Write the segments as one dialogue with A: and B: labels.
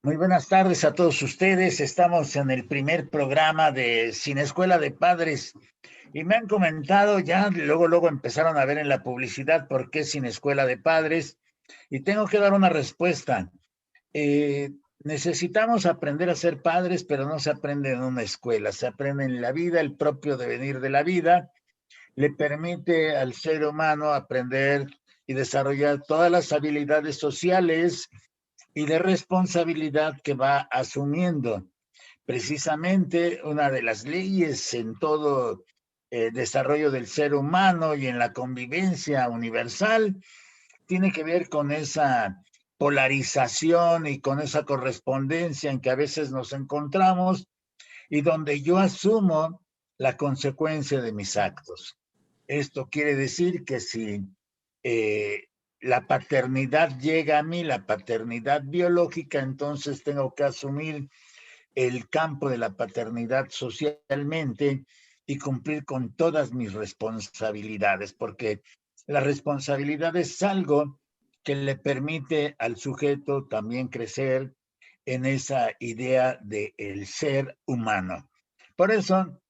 A: Muy buenas tardes a todos ustedes. Estamos en el primer programa de Sin Escuela de Padres y me han comentado ya, luego empezaron a ver en la publicidad por qué Sin Escuela de Padres y tengo que dar una respuesta. Eh, Necesitamos aprender a ser padres, pero no se aprende en una escuela, se aprende en la vida. El propio devenir de la vida le permite al ser humano aprender y desarrollar todas las habilidades sociales y de responsabilidad que va asumiendo. Precisamente una de las leyes en todo desarrollo del ser humano y en la convivencia universal tiene que ver con esa polarización y con esa correspondencia en que a veces nos encontramos y donde yo asumo la consecuencia de mis actos. Esto quiere decir que si eh, la paternidad llega a mí, la paternidad biológica, entonces tengo que asumir el campo de la paternidad socialmente y cumplir con todas mis responsabilidades, porque la responsabilidad es algo que le permite al sujeto también crecer en esa idea de el ser humano. Por eso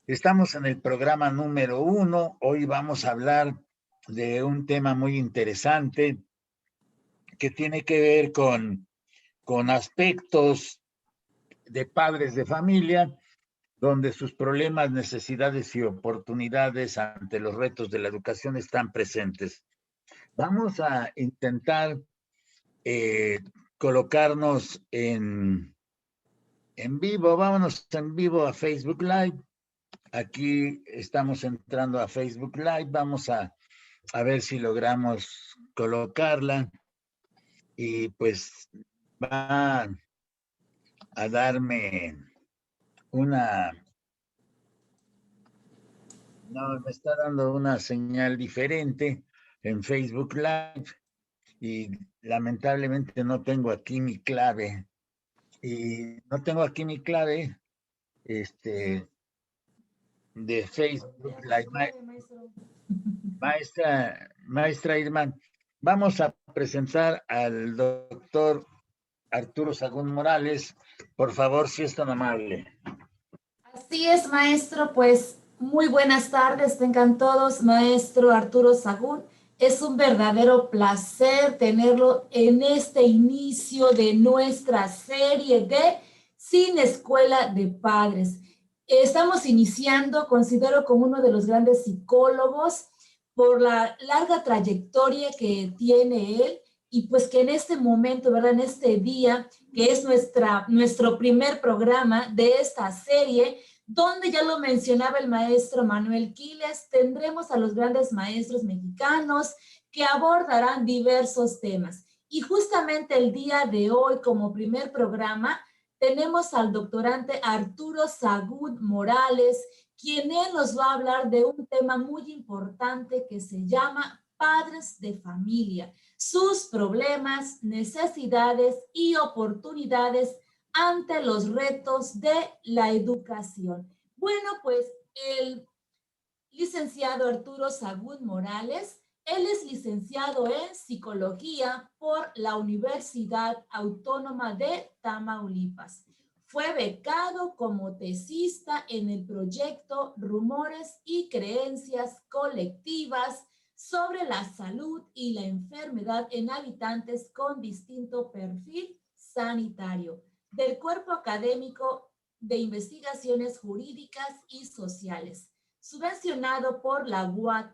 A: estamos en el programa número 1. Hoy vamos a hablar de un tema muy interesante que tiene que ver con aspectos de padres de familia, donde sus problemas, necesidades y oportunidades ante los retos de la educación están presentes. Vamos a intentar eh, colocarnos en vivo, vámonos en vivo a Facebook Live. Aquí estamos entrando a Facebook Live, vamos a ver si logramos colocarla y pues va a darme una, no, me está dando una señal diferente en Facebook Live y lamentablemente no tengo aquí mi clave. Y no tengo aquí mi clave de Facebook Live. Maestra Irma, vamos a presentar al doctor Arturo Sagún Morales. Por favor, si es tan amable.
B: Así es, maestro, pues muy buenas tardes, tengan todos, maestro Arturo Sagún. Es un verdadero placer tenerlo en este inicio de nuestra serie de Sin Escuela de Padres. Estamos iniciando, considero como uno de los grandes psicólogos por la larga trayectoria que tiene él y pues que en este momento, ¿verdad? En este día, que es nuestro primer programa de esta serie, donde ya lo mencionaba el maestro Manuel Quiles, tendremos a los grandes maestros mexicanos que abordarán diversos temas. Y justamente el día de hoy, como primer programa, tenemos al doctorante Arturo Sagún Morales, quien él nos va a hablar de un tema muy importante que se llama padres de familia, sus problemas, necesidades y oportunidades ante los retos de la educación. Bueno, pues el licenciado Arturo Sagún Morales, él es licenciado en psicología por la Universidad Autónoma de Tamaulipas. Fue becado como tesista en el proyecto Rumores y Creencias Colectivas sobre la salud y la enfermedad en habitantes con distinto perfil sanitario del Cuerpo Académico de Investigaciones Jurídicas y Sociales, subvencionado por la UAT.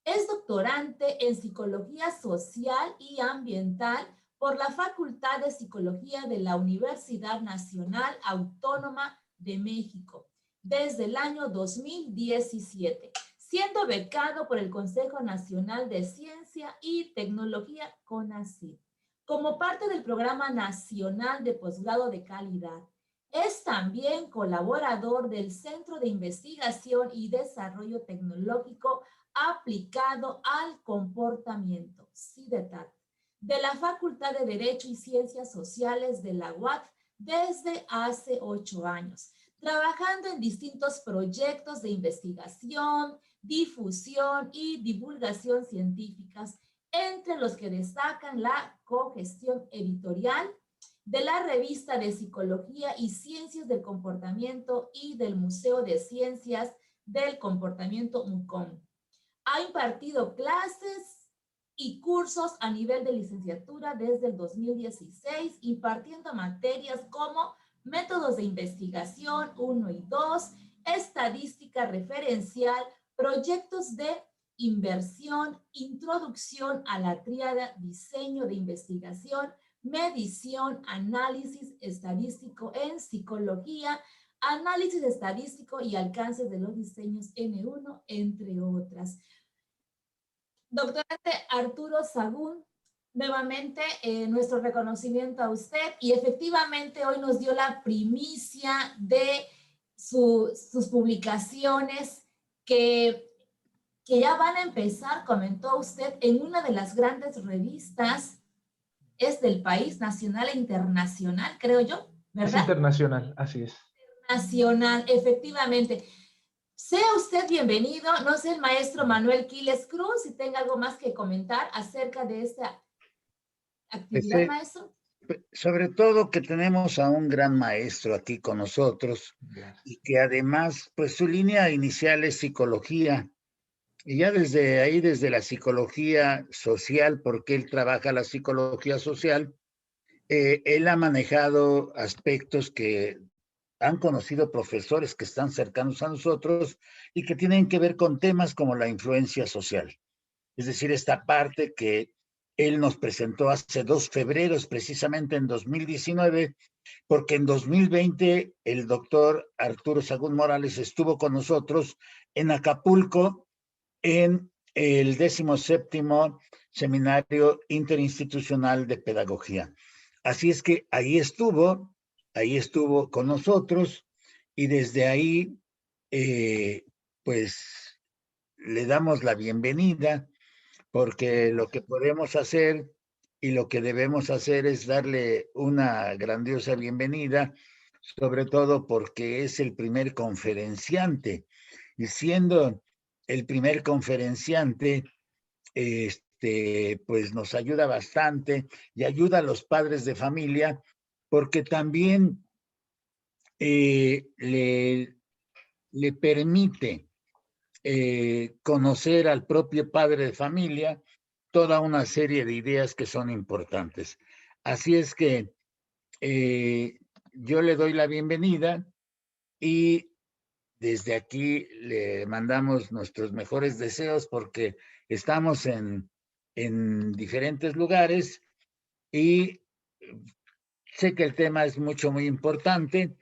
B: Es doctorante en Psicología Social y Ambiental por la Facultad de Psicología de la Universidad Nacional Autónoma de México desde el año 2017, siendo becado por el Consejo Nacional de Ciencia y Tecnología CONACYT, como parte del Programa Nacional de Posgrado de Calidad. Es también colaborador del Centro de Investigación y Desarrollo Tecnológico aplicado al comportamiento, CIDETAT, de la Facultad de Derecho y Ciencias Sociales de la UAT desde hace 8 años, trabajando en distintos proyectos de investigación, difusión y divulgación científicas, entre los que destacan la cogestión editorial de la Revista de Psicología y Ciencias del Comportamiento y del Museo de Ciencias del Comportamiento MUCOM. Ha impartido clases y cursos a nivel de licenciatura desde el 2016, impartiendo materias como métodos de investigación 1 y 2, estadística referencial, proyectos de inversión, introducción a la tríada, diseño de investigación, medición, análisis estadístico en psicología, análisis estadístico y alcances de los diseños N1, entre otras. Doctorante Arturo Sagún, nuevamente nuestro reconocimiento a usted, y efectivamente hoy nos dio la primicia de sus publicaciones que ya van a empezar, comentó usted, en una de las grandes revistas, es del país, nacional e internacional, creo yo, ¿verdad?
C: Es internacional, así es.
B: Nacional, efectivamente. Sea usted bienvenido. No sé, el maestro Manuel Quiles Cruz, si tenga algo más que comentar acerca de esta actividad, maestro.
A: Sobre todo que tenemos a un gran maestro aquí con nosotros. Gracias. Y que además, pues su línea inicial es psicología. Y ya desde ahí, desde la psicología social, porque él trabaja la psicología social, él ha manejado aspectos que han conocido profesores que están cercanos a nosotros y que tienen que ver con temas como la influencia social. Es decir, esta parte que él nos presentó hace 2 febreros, precisamente en 2019, porque en 2020 el doctor Arturo Sagún Morales estuvo con nosotros en Acapulco en el 17º Seminario Interinstitucional de Pedagogía. Así es que ahí estuvo con nosotros, y desde ahí, pues, le damos la bienvenida, porque lo que podemos hacer y lo que debemos hacer es darle una grandiosa bienvenida, sobre todo porque es el primer conferenciante, y siendo el primer conferenciante, pues nos ayuda bastante y ayuda a los padres de familia, porque también le permite conocer al propio padre de familia toda una serie de ideas que son importantes. Así es que yo le doy la bienvenida, y desde aquí le mandamos nuestros mejores deseos, porque estamos en diferentes lugares y sé que el tema es muy importante,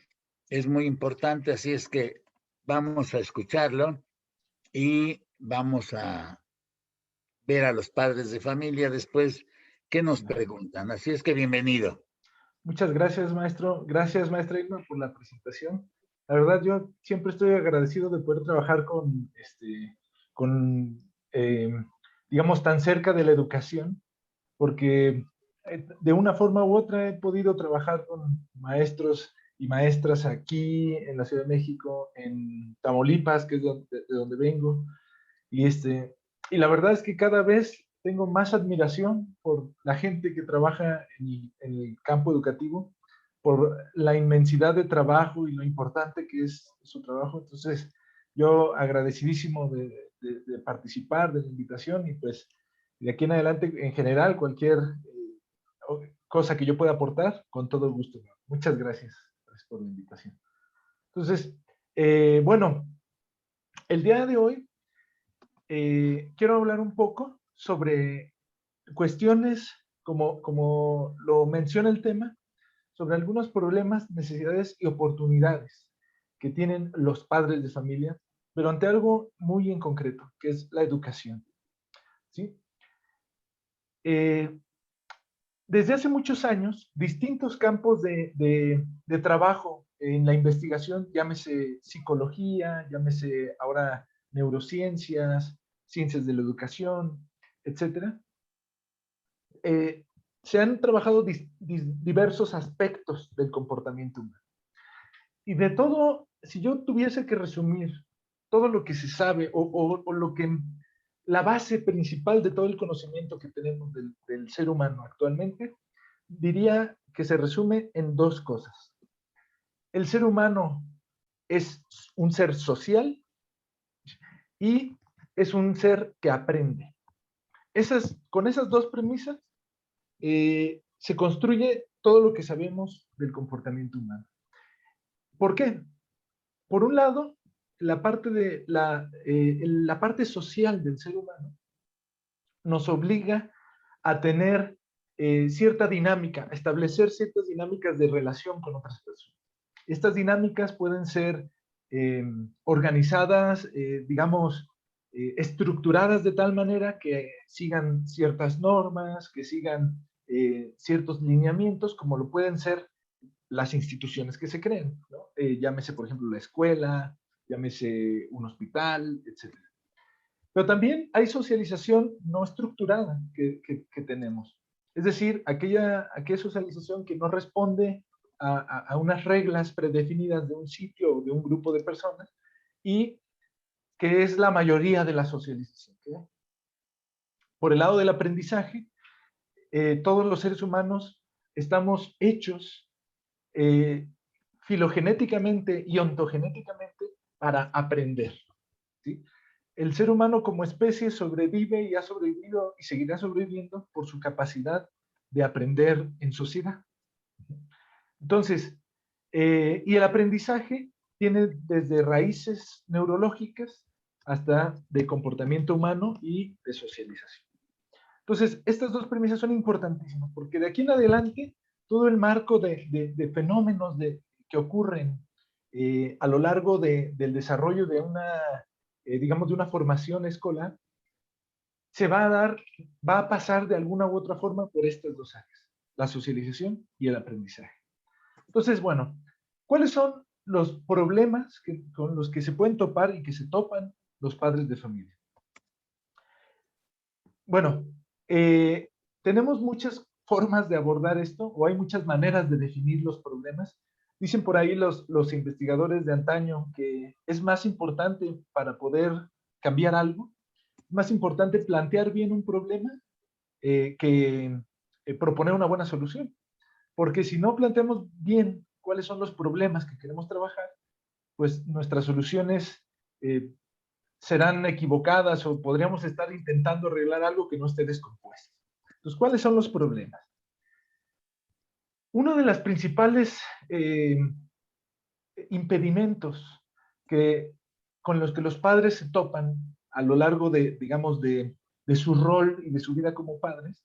A: así es que vamos a escucharlo y vamos a ver a los padres de familia después qué nos preguntan. Así es que bienvenido.
C: Muchas gracias, maestro. Gracias, maestra Irma, por la presentación. La verdad, yo siempre estoy agradecido de poder trabajar digamos, tan cerca de la educación, porque de una forma u otra he podido trabajar con maestros y maestras aquí en la Ciudad de México, en Tamaulipas, que es de donde vengo, y la verdad es que cada vez tengo más admiración por la gente que trabaja en el campo educativo, por la inmensidad de trabajo y lo importante que es su trabajo. Entonces, yo agradecidísimo de participar, de la invitación, y pues de aquí en adelante, en general, cualquier cosa que yo pueda aportar, con todo gusto. Muchas gracias por la invitación. Entonces, bueno, el día de hoy quiero hablar un poco sobre cuestiones, como lo menciona el tema, sobre algunos problemas, necesidades y oportunidades que tienen los padres de familia, pero ante algo muy en concreto, que es la educación. ¿Sí? Desde hace muchos años, distintos campos de trabajo en la investigación, llámese psicología, llámese ahora neurociencias, ciencias de la educación, etcétera, se han trabajado diversos aspectos del comportamiento humano. Y de todo, si yo tuviese que resumir todo lo que se sabe, o lo que la base principal de todo el conocimiento que tenemos del ser humano actualmente, diría que se resume en dos cosas. El ser humano es un ser social y es un ser que aprende. Con esas dos premisas se construye todo lo que sabemos del comportamiento humano. ¿Por qué? Por un lado, la parte social del ser humano nos obliga a tener cierta dinámica, a establecer ciertas dinámicas de relación con otras personas. Estas dinámicas pueden ser organizadas, digamos, estructuradas de tal manera que sigan ciertas normas, que sigan ciertos lineamientos, como lo pueden ser las instituciones que se creen, ¿no? Llámese, por ejemplo, la escuela, llámese un hospital, etc. Pero también hay socialización no estructurada que tenemos. Es decir, aquella socialización que no responde a unas reglas predefinidas de un sitio o de un grupo de personas y que es la mayoría de la socialización. ¿Okay? Por el lado del aprendizaje, todos los seres humanos estamos hechos filogenéticamente y ontogenéticamente para aprender. ¿Sí? El ser humano como especie sobrevive y ha sobrevivido y seguirá sobreviviendo por su capacidad de aprender en sociedad. Entonces, y el aprendizaje tiene desde raíces neurológicas hasta de comportamiento humano y de socialización. Entonces, estas dos premisas son importantísimas, porque de aquí en adelante, todo el marco de fenómenos que ocurren a lo largo del desarrollo de digamos, de una formación escolar, va a pasar de alguna u otra forma por estas dos áreas, la socialización y el aprendizaje. Entonces, bueno, ¿cuáles son los problemas con los que se pueden topar y que se topan los padres de familia? Bueno, tenemos muchas formas de abordar esto, o hay muchas maneras de definir los problemas. Dicen por ahí los investigadores de antaño que es más importante para poder cambiar algo, es más importante plantear bien un problema que proponer una buena solución. Porque si no planteamos bien cuáles son los problemas que queremos trabajar, pues nuestras soluciones serán equivocadas o podríamos estar intentando arreglar algo que no esté descompuesto. Entonces, ¿cuáles son los problemas? Uno de los principales impedimentos con los que los padres se topan a lo largo digamos, de su rol y de su vida como padres,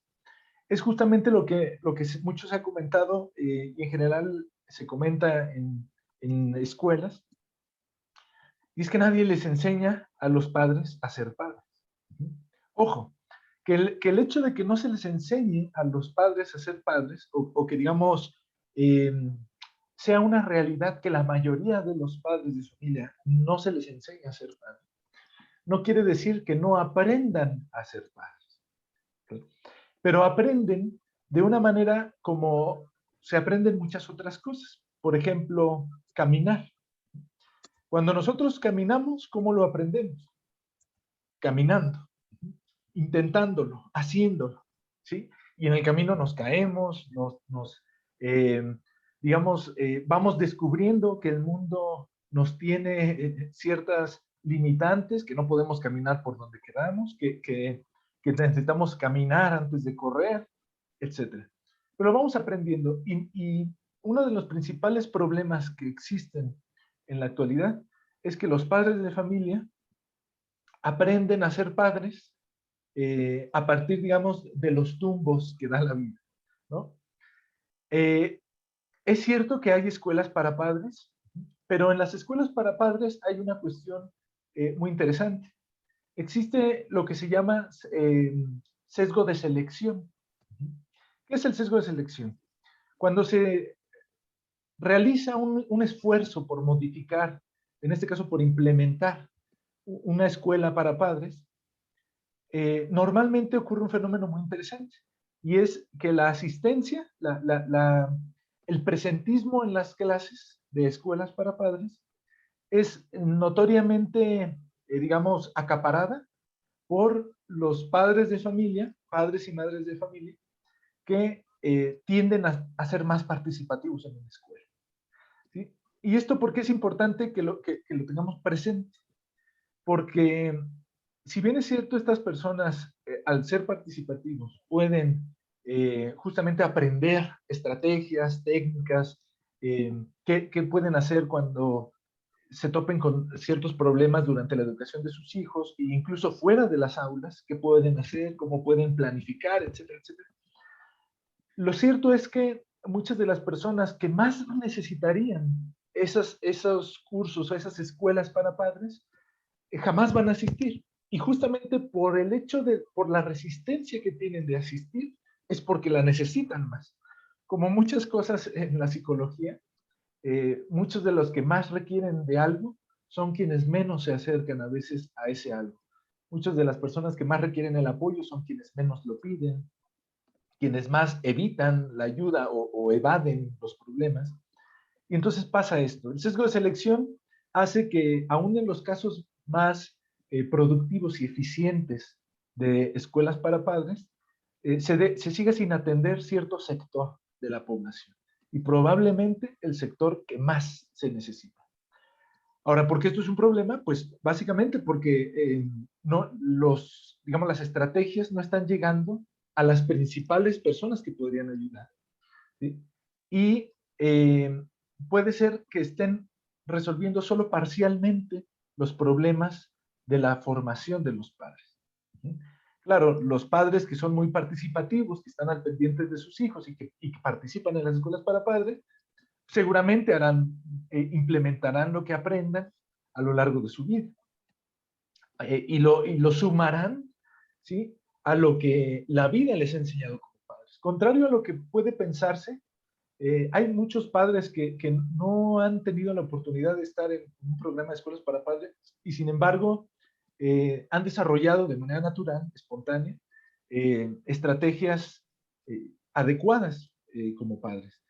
C: es justamente lo que mucho se ha comentado y en general se comenta en escuelas, y es que nadie les enseña a los padres a ser padres. Ojo, que el hecho de que no se les enseñe a los padres a ser padres, o que digamos, sea una realidad que la mayoría de los padres de familia no se les enseña a ser padres, no quiere decir que no aprendan a ser padres. ¿Okay? Pero aprenden de una manera como se aprenden muchas otras cosas. Por ejemplo, caminar. Cuando nosotros caminamos, ¿cómo lo aprendemos? Caminando, intentándolo, haciéndolo, ¿sí? Y en el camino nos caemos, digamos, vamos descubriendo que el mundo nos tiene ciertas limitantes, que no podemos caminar por donde queramos, que necesitamos caminar antes de correr, etc. Pero vamos aprendiendo y uno de los principales problemas que existen en la actualidad es que los padres de familia aprenden a ser padres a partir, digamos, de los tumbos que da la vida, ¿no? Es cierto que hay escuelas para padres, pero en las escuelas para padres hay una cuestión muy interesante. Existe lo que se llama sesgo de selección. ¿Qué es el sesgo de selección? Cuando se realiza un esfuerzo por modificar, en este caso por implementar una escuela para padres, normalmente ocurre un fenómeno muy interesante y es que la asistencia, el presentismo en las clases de escuelas para padres es notoriamente, digamos, acaparada por los padres de familia, padres y madres de familia, que tienden a ser más participativos en la escuela. ¿Sí? Y esto porque es importante que lo tengamos presente, porque si bien es cierto, estas personas, al ser participativos, pueden justamente aprender estrategias, técnicas, qué pueden hacer cuando se topen con ciertos problemas durante la educación de sus hijos, e incluso fuera de las aulas, qué pueden hacer, cómo pueden planificar, etcétera, etcétera. Lo cierto es que muchas de las personas que más necesitarían esos cursos o esas escuelas para padres, jamás van a asistir. Y justamente por el hecho por la resistencia que tienen de asistir, es porque la necesitan más. Como muchas cosas en la psicología, muchos de los que más requieren de algo son quienes menos se acercan a veces a ese algo. Muchas de las personas que más requieren el apoyo son quienes menos lo piden, quienes más evitan la ayuda o evaden los problemas. Y entonces pasa esto. El sesgo de selección hace que, aún en los casos más productivos y eficientes de escuelas para padres, se siga sin atender cierto sector de la población. Y probablemente el sector que más se necesita. Ahora, ¿por qué esto es un problema? Pues básicamente porque no, digamos, las estrategias no están llegando a las principales personas que podrían ayudar. ¿Sí? Y puede ser que estén resolviendo solo parcialmente los problemas de la formación de los padres. ¿Sí? Claro, los padres que son muy participativos, que están al pendiente de sus hijos y que participan en las escuelas para padres, seguramente implementarán lo que aprendan a lo largo de su vida. Y lo sumarán, ¿sí?, a lo que la vida les ha enseñado como padres. Contrario a lo que puede pensarse, hay muchos padres que no han tenido la oportunidad de estar en un programa de escuelas para padres y sin embargo han desarrollado de manera natural, espontánea, estrategias adecuadas como padres.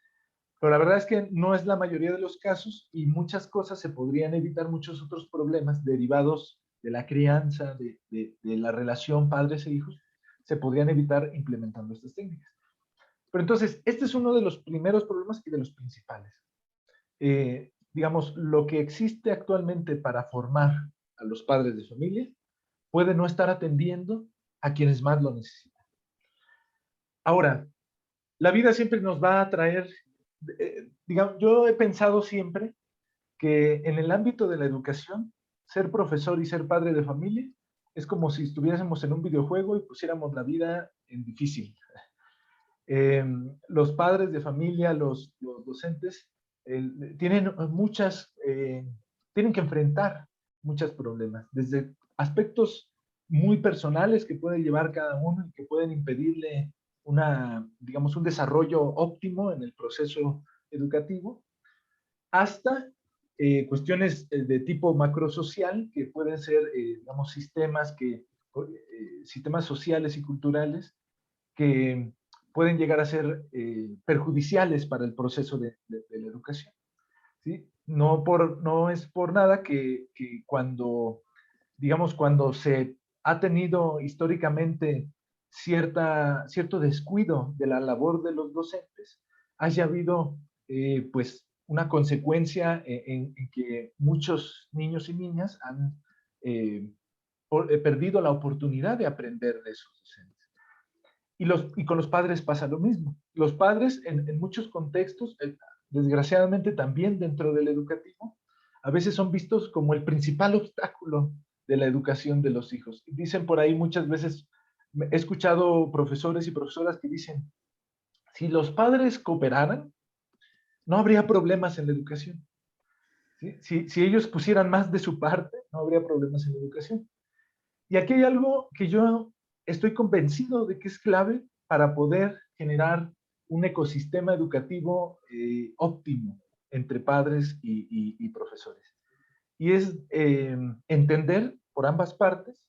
C: Pero la verdad es que no es la mayoría de los casos y muchas cosas se podrían evitar, muchos otros problemas derivados de la crianza, de la relación padres e hijos, se podrían evitar implementando estas técnicas. Pero entonces, este es uno de los primeros problemas y de los principales. Digamos, lo que existe actualmente para formar a los padres de familia puede no estar atendiendo a quienes más lo necesitan. Ahora, la vida siempre nos va a traer, digamos, yo he pensado siempre que en el ámbito de la educación, ser profesor y ser padre de familia es como si estuviésemos en un videojuego y pusiéramos la vida en difícil. Los padres de familia, los docentes, tienen tienen que enfrentar muchos problemas, desde aspectos muy personales que puede llevar cada uno y que pueden impedirle digamos, un desarrollo óptimo en el proceso educativo, hasta cuestiones de tipo macrosocial, que pueden ser, digamos, sistemas sociales y culturales que pueden llegar a ser perjudiciales para el proceso de la educación. ¿Sí? No es por nada que cuando, digamos, cuando se ha tenido históricamente cierto descuido de la labor de los docentes, haya habido pues una consecuencia en que muchos niños y niñas han perdido la oportunidad de aprender de esos docentes. Y con los padres pasa lo mismo. Los padres, en muchos contextos, desgraciadamente también dentro del educativo, a veces son vistos como el principal obstáculo de la educación de los hijos. Dicen por ahí muchas veces, he escuchado profesores y profesoras que dicen, si los padres cooperaran, no habría problemas en la educación. ¿Sí? Si ellos pusieran más de su parte, no habría problemas en la educación. Y aquí hay algo que yo estoy convencido de que es clave para poder generar un ecosistema educativo óptimo entre padres y profesores. Y es entender por ambas partes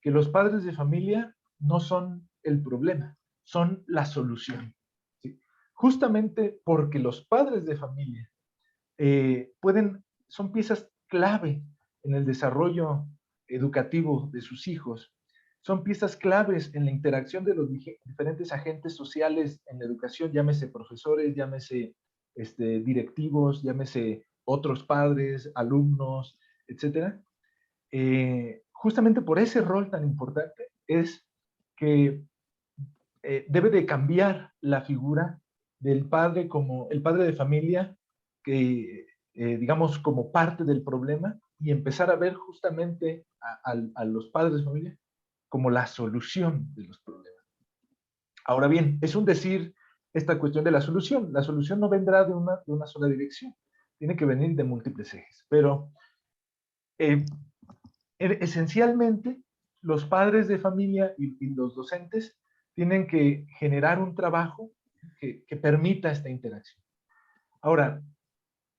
C: que los padres de familia no son el problema, son la solución. ¿Sí? Justamente porque los padres de familia son piezas clave en el desarrollo educativo de sus hijos, son piezas claves en la interacción de los diferentes agentes sociales en la educación, llámese profesores, llámese directivos, llámese otros padres, alumnos, etcétera. Justamente por ese rol tan importante es que debe de cambiar la figura del padre como el padre de familia, que digamos como parte del problema, y empezar a ver justamente a los padres de familia como la solución de los problemas. Ahora bien, es un decir esta cuestión de la solución. La solución no vendrá de una sola dirección, tiene que venir de múltiples ejes, pero esencialmente los padres de familia y los docentes tienen que generar un trabajo que permita esta interacción. Ahora,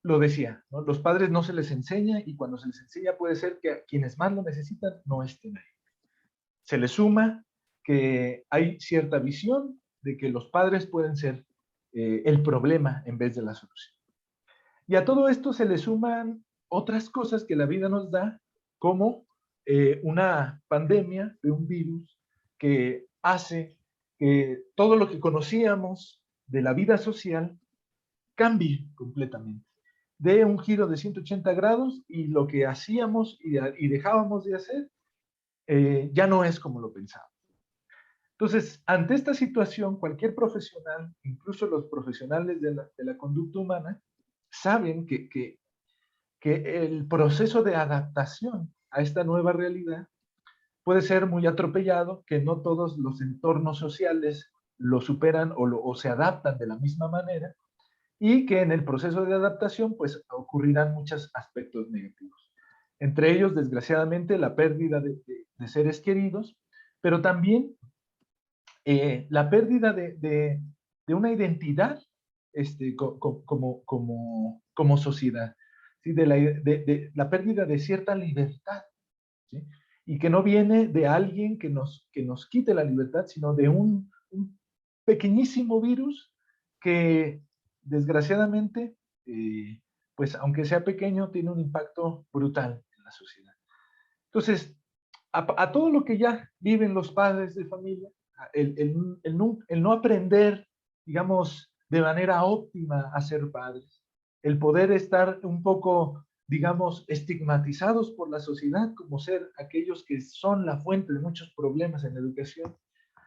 C: lo decía, ¿no? Los padres no se les enseña, y cuando se les enseña puede ser que a quienes más lo necesitan no estén ahí. Se le suma que hay cierta visión de que los padres pueden ser el problema en vez de la solución. Y a todo esto se le suman otras cosas que la vida nos da, como una pandemia de un virus que hace que todo lo que conocíamos de la vida social cambie completamente. De un giro de 180 grados, y lo que hacíamos y dejábamos de hacer ya no es como lo pensábamos. Entonces, ante esta situación, cualquier profesional, incluso los profesionales de la conducta humana, saben que el proceso de adaptación a esta nueva realidad puede ser muy atropellado, que no todos los entornos sociales lo superan o se adaptan de la misma manera, y que en el proceso de adaptación pues ocurrirán muchos aspectos negativos. Entre ellos, desgraciadamente, la pérdida de seres queridos, pero también la pérdida de una identidad como sociedad, ¿sí? De la pérdida de cierta libertad, ¿sí? Y que no viene de alguien que nos quite la libertad, sino de un pequeñísimo virus que desgraciadamente, pues aunque sea pequeño, tiene un impacto brutal en la sociedad. Entonces, a todo lo que ya viven los padres de familia, el no aprender, digamos, de manera óptima a ser padres, el poder estar un poco, digamos, estigmatizados por la sociedad como ser aquellos que son la fuente de muchos problemas en la educación.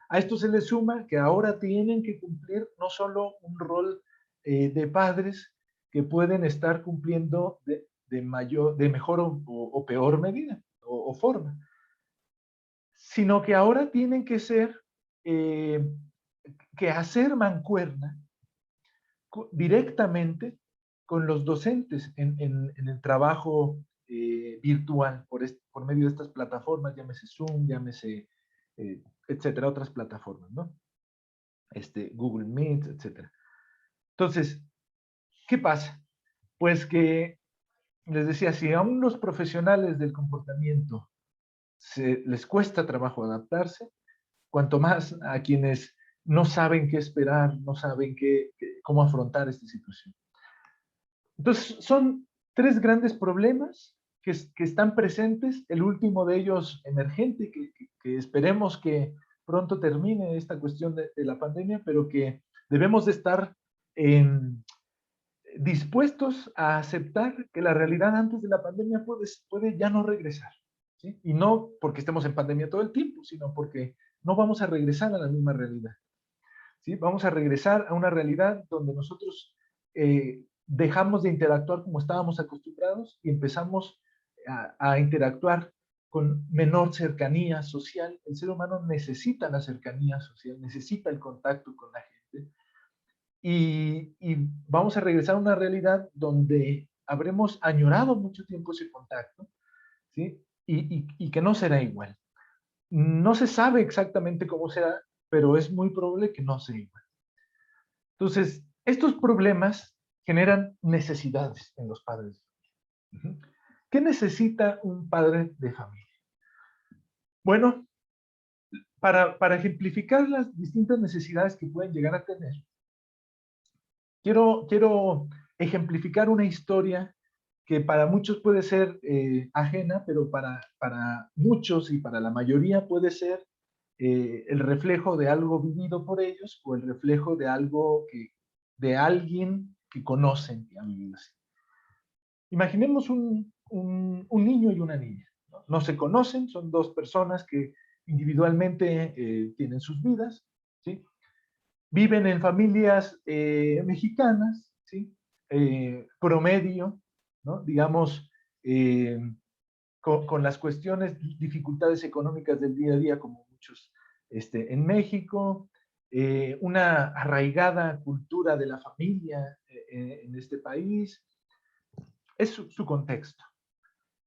C: A esto se le suma que ahora tienen que cumplir no solo un rol de padres que pueden estar cumpliendo de mejor o peor medida o forma, sino que ahora tienen que ser, que hacer mancuerna directamente con los docentes en el trabajo virtual por medio de estas plataformas, llámese Zoom, llámese, etcétera, otras plataformas, ¿no? Google Meet, etcétera. Entonces, ¿qué pasa? Pues que, les decía, si aún los profesionales del comportamiento les cuesta trabajo adaptarse, cuanto más a quienes no saben qué esperar, no saben cómo afrontar esta situación. Entonces, son tres grandes problemas que están presentes. El último de ellos emergente, que esperemos que pronto termine esta cuestión de la pandemia, pero que debemos de estar dispuestos a aceptar que la realidad antes de la pandemia puede ya no regresar, ¿sí? Y no porque estemos en pandemia todo el tiempo, sino porque no vamos a regresar a la misma realidad, ¿sí? Vamos a regresar a una realidad donde nosotros dejamos de interactuar como estábamos acostumbrados y empezamos a interactuar con menor cercanía social. El ser humano necesita la cercanía social, necesita el contacto con la gente, y vamos a regresar a una realidad donde habremos añorado mucho tiempo ese contacto, ¿sí? Y que no será igual. No se sabe exactamente cómo será, pero es muy probable que no sea igual. Entonces, estos problemas generan necesidades en los padres. ¿Qué necesita un padre de familia? Bueno, para ejemplificar las distintas necesidades que pueden llegar a tener, quiero ejemplificar una historia que para muchos puede ser ajena, pero para muchos y para la mayoría puede ser el reflejo de algo vivido por ellos o el reflejo de algo de alguien que conocen que ha vivido así. Imaginemos un niño y una niña. No se conocen, son dos personas que individualmente tienen sus vidas, ¿sí? Viven en familias mexicanas, ¿sí? Promedio, ¿no? Digamos, con las cuestiones, dificultades económicas del día a día, como muchos en México, una arraigada cultura de la familia en este país, es su contexto.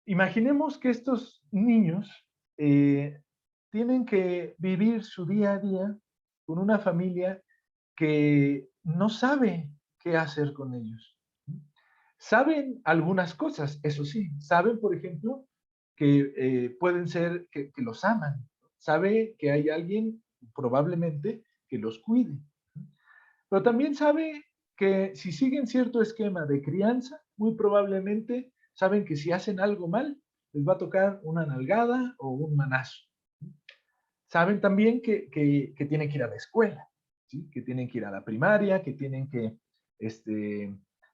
C: Imaginemos que estos niños tienen que vivir su día a día con una familia que no sabe qué hacer con ellos. Saben algunas cosas, eso sí, saben, por ejemplo, que pueden ser que los aman, sabe que hay alguien probablemente que los cuide, pero también sabe que si siguen cierto esquema de crianza, muy probablemente saben que si hacen algo mal, les va a tocar una nalgada o un manazo. Saben también que tienen que ir a la escuela, ¿sí? Que tienen que ir a la primaria, que tienen que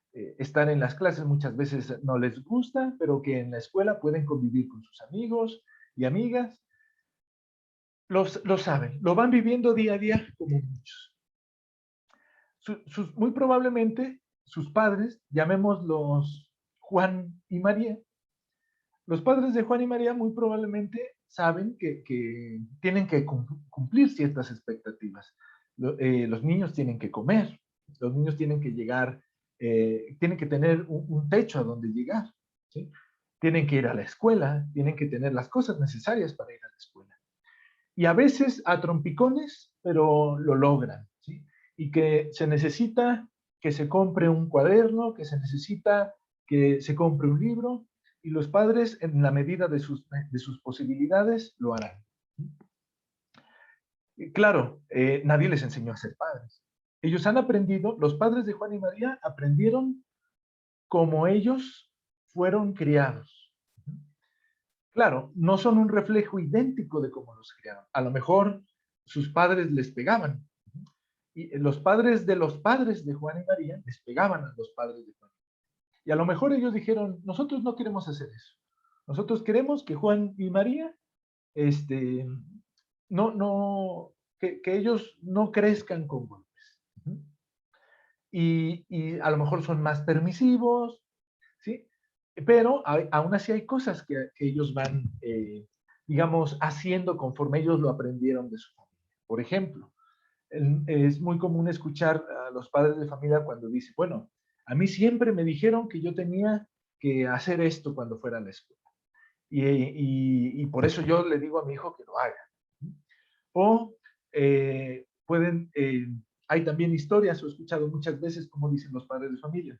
C: estar en las clases, muchas veces no les gusta, pero que en la escuela pueden convivir con sus amigos y amigas. Lo saben, lo van viviendo día a día como muchos. Muy probablemente sus padres, llamémoslos Juan y María, los padres de Juan y María muy probablemente saben que tienen que cumplir ciertas expectativas. Los niños tienen que comer, los niños tienen que llegar, tienen que tener un techo a donde llegar, ¿sí? Tienen que ir a la escuela, tienen que tener las cosas necesarias para ir a la escuela. Y a veces a trompicones, pero lo logran, ¿sí? Y que se necesita que se compre un cuaderno, que se necesita que se compre un libro, y los padres, en la medida de sus posibilidades, lo harán. Y claro, nadie les enseñó a ser padres. Ellos han aprendido, los padres de Juan y María aprendieron como ellos fueron criados. Claro, no son un reflejo idéntico de cómo los criaron. A lo mejor sus padres les pegaban. Y los padres de Juan y María les pegaban a los padres de Juan. Y a lo mejor ellos dijeron, nosotros no queremos hacer eso. Nosotros queremos que Juan y María, que ellos no crezcan con golpes. Y a lo mejor son más permisivos, ¿sí? Pero aún así hay cosas que ellos van, digamos, haciendo conforme ellos lo aprendieron de su familia. Por ejemplo, es muy común escuchar a los padres de familia cuando dicen, bueno, a mí siempre me dijeron que yo tenía que hacer esto cuando fuera a la escuela. Y por eso yo le digo a mi hijo que lo haga. O hay también historias, o he escuchado muchas veces como dicen los padres de familia.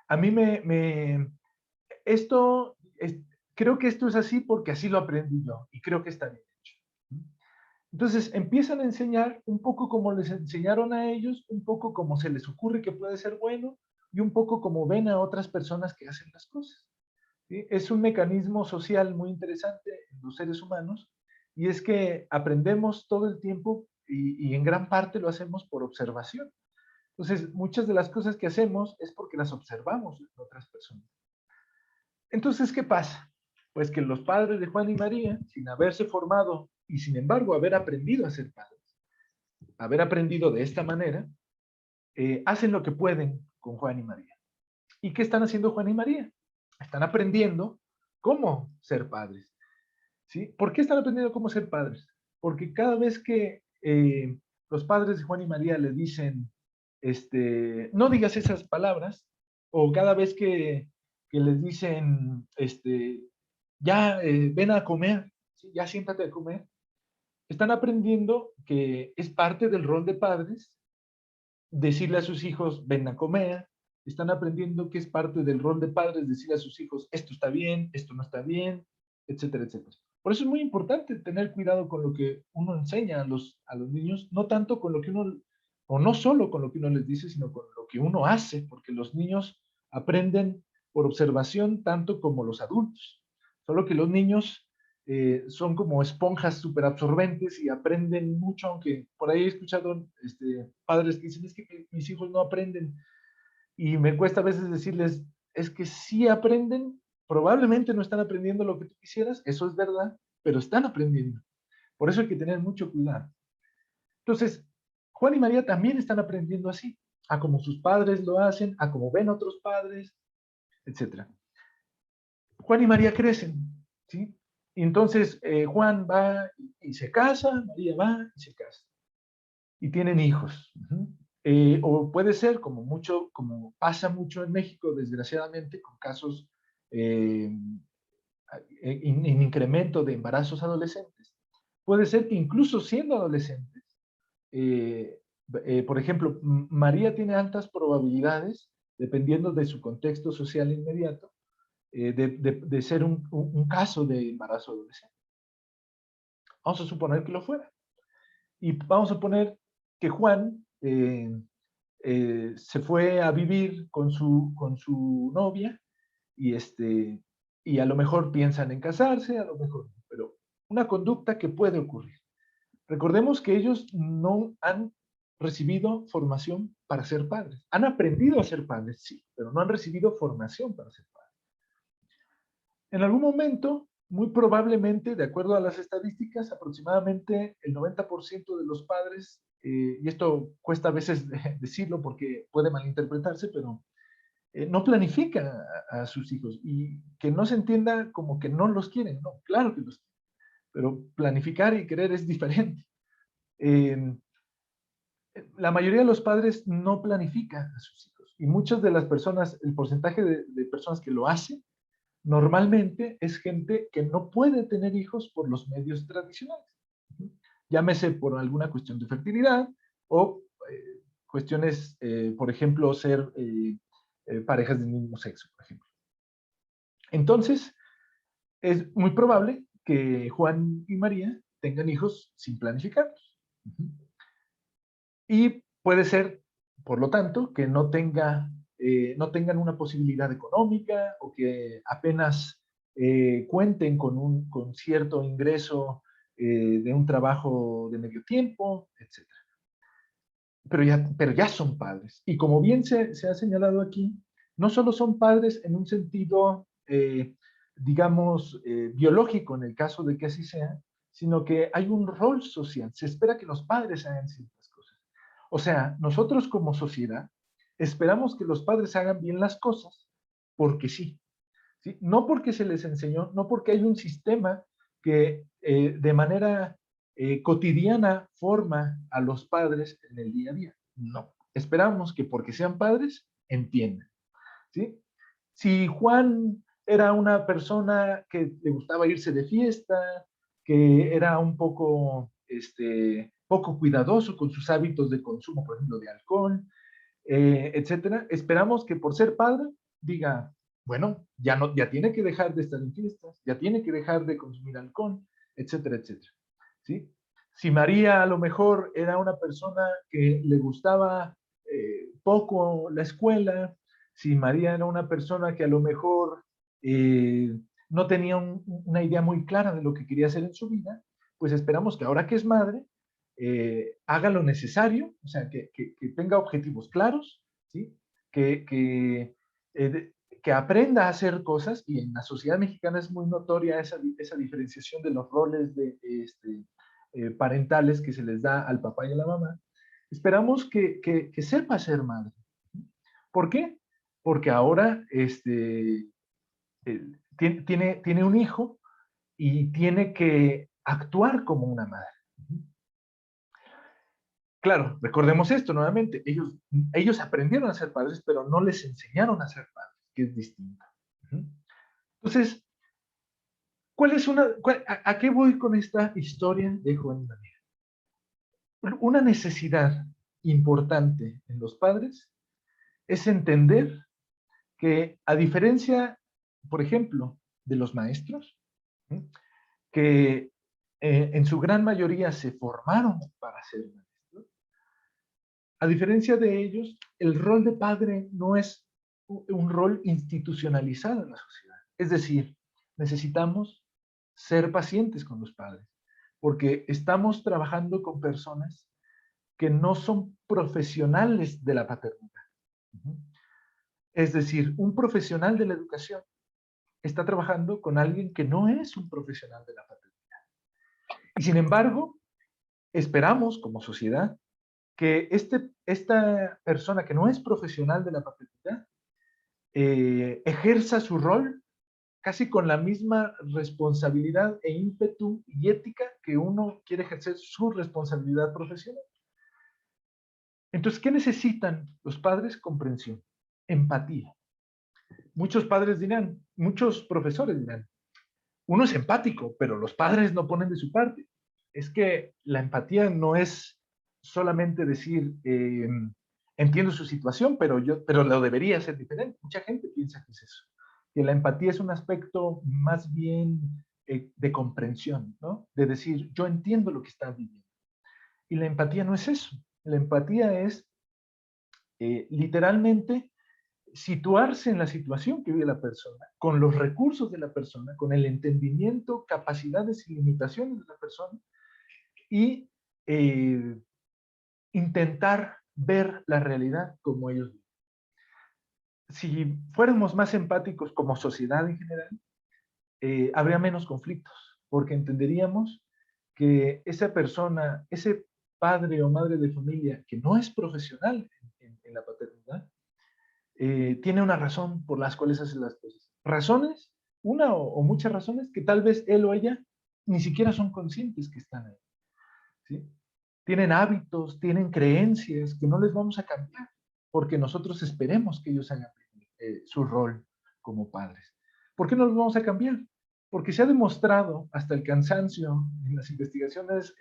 C: A mí creo que esto es así porque así lo aprendí yo y creo que está bien hecho. Entonces empiezan a enseñar un poco como les enseñaron a ellos, un poco como se les ocurre que puede ser bueno y un poco como ven a otras personas que hacen las cosas. ¿Sí? Es un mecanismo social muy interesante en los seres humanos y es que aprendemos todo el tiempo y en gran parte lo hacemos por observación. Entonces, muchas de las cosas que hacemos es porque las observamos en otras personas. Entonces, ¿qué pasa? Pues que los padres de Juan y María, sin haberse formado y sin embargo haber aprendido a ser padres, haber aprendido de esta manera, hacen lo que pueden con Juan y María. ¿Y qué están haciendo Juan y María? Están aprendiendo cómo ser padres. ¿Sí? ¿Por qué están aprendiendo cómo ser padres? Porque cada vez que los padres de Juan y María le dicen, no digas esas palabras, o cada vez que les dicen, ya ven a comer, ¿sí? Ya siéntate a comer, están aprendiendo que es parte del rol de padres decirle a sus hijos, ven a comer, están aprendiendo que es parte del rol de padres decirle a sus hijos, esto está bien, esto no está bien, etcétera, etcétera. Por eso es muy importante tener cuidado con lo que uno enseña a los niños, no tanto con lo que uno, o no solo con lo que uno les dice, sino con lo que uno hace, porque los niños aprenden por observación tanto como los adultos. Solo que los niños son como esponjas súper absorbentes y aprenden mucho, aunque por ahí he escuchado padres que dicen, es que mis hijos no aprenden. Y me cuesta a veces decirles, es que sí aprenden, probablemente no están aprendiendo lo que tú quisieras, eso es verdad, pero están aprendiendo. Por eso hay que tener mucho cuidado. Entonces, Juan y María también están aprendiendo así, a como sus padres lo hacen, a como ven otros padres, etc. Juan y María crecen, ¿sí? Y entonces Juan va y se casa, María va y se casa. Y tienen hijos. O puede ser, como pasa mucho en México, desgraciadamente, con casos en incremento de embarazos adolescentes. Puede ser que incluso siendo adolescentes, por ejemplo, María tiene altas probabilidades, dependiendo de su contexto social inmediato, de ser un caso de embarazo adolescente. Vamos a suponer que lo fuera. Y vamos a suponer que Juan se fue a vivir con su novia y a lo mejor piensan en casarse, a lo mejor, pero una conducta que puede ocurrir. Recordemos que ellos no han recibido formación para ser padres. Han aprendido a ser padres, sí, pero no han recibido formación para ser padres. En algún momento, muy probablemente, de acuerdo a las estadísticas, aproximadamente el 90% de los padres, y esto cuesta a veces decirlo porque puede malinterpretarse, pero no planifica a sus hijos y que no se entienda como que no los quieren, no, claro que los quieren, pero planificar y querer es diferente. La mayoría de los padres no planifican a sus hijos y muchas de las personas, el porcentaje de personas que lo hacen, normalmente es gente que no puede tener hijos por los medios tradicionales. Llámese por alguna cuestión de fertilidad o cuestiones, por ejemplo, ser parejas del mismo sexo, por ejemplo. Entonces, es muy probable que Juan y María tengan hijos sin planificarlos. Y puede ser, por lo tanto, que no tengan una posibilidad económica o que apenas cuenten con cierto ingreso de un trabajo de medio tiempo, etc. Pero ya son padres. Y como bien se ha señalado aquí, no solo son padres en un sentido, digamos, biológico en el caso de que así sea, sino que hay un rol social. Se espera que los padres hagan ciertas cosas. O sea, nosotros como sociedad esperamos que los padres hagan bien las cosas porque sí. ¿Sí? No porque se les enseñó, no porque hay un sistema que de manera cotidiana forma a los padres en el día a día. No, esperamos que porque sean padres, entiendan. ¿Sí? Si Juan era una persona que le gustaba irse de fiesta, que era un poco, poco cuidadoso con sus hábitos de consumo, por ejemplo, de alcohol, etcétera, esperamos que por ser padre diga, bueno, ya tiene que dejar de estar en fiestas, ya tiene que dejar de consumir alcohol, etcétera, etcétera. ¿Sí? Si María a lo mejor era una persona que le gustaba poco la escuela, si María era una persona que a lo mejor no tenía una idea muy clara de lo que quería hacer en su vida, pues esperamos que ahora que es madre, haga lo necesario, o sea, que tenga objetivos claros, ¿sí? Que aprenda a hacer cosas, y en la sociedad mexicana es muy notoria esa diferenciación de los roles parentales que se les da al papá y a la mamá. Esperamos que sepa ser madre. ¿Por qué? Porque ahora tiene un hijo y tiene que actuar como una madre. Claro, recordemos esto nuevamente, ellos aprendieron a ser padres, pero no les enseñaron a ser padres, que es distinto. Entonces, ¿a qué voy con esta historia de Juan y María? Una necesidad importante en los padres es entender que, a diferencia, por ejemplo, de los maestros, que en su gran mayoría se formaron para ser maestros, a diferencia de ellos, el rol de padre no es un rol institucionalizado en la sociedad. Es decir, necesitamos ser pacientes con los padres, porque estamos trabajando con personas que no son profesionales de la paternidad. Es decir, un profesional de la educación está trabajando con alguien que no es un profesional de la paternidad. Y sin embargo, esperamos como sociedad que esta persona que no es profesional de la paternidad ejerza su rol casi con la misma responsabilidad e ímpetu y ética que uno quiere ejercer su responsabilidad profesional. Entonces, ¿qué necesitan los padres? Comprensión, empatía. Muchos padres dirán, muchos profesores dirán, uno es empático, pero los padres no ponen de su parte. Es que la empatía no es solamente decir, entiendo su situación, pero lo debería ser diferente. Mucha gente piensa que es eso. Que la empatía es un aspecto más bien de comprensión, ¿no? De decir, yo entiendo lo que está viviendo. Y la empatía no es eso. La empatía es literalmente situarse en la situación que vive la persona, con los recursos de la persona, con el entendimiento, capacidades y limitaciones de la persona, y intentar ver la realidad como ellos viven. Si fuéramos más empáticos como sociedad en general, habría menos conflictos, porque entenderíamos que esa persona, ese padre o madre de familia que no es profesional en la paternidad, tiene una razón por las cuales hace las cosas. Razones, una o muchas razones que tal vez él o ella ni siquiera son conscientes que están ahí. ¿Sí? Tienen hábitos, tienen creencias que no les vamos a cambiar, porque nosotros esperemos que ellos hagan su rol como padres. ¿Por qué no los vamos a cambiar? Porque se ha demostrado hasta el cansancio en las investigaciones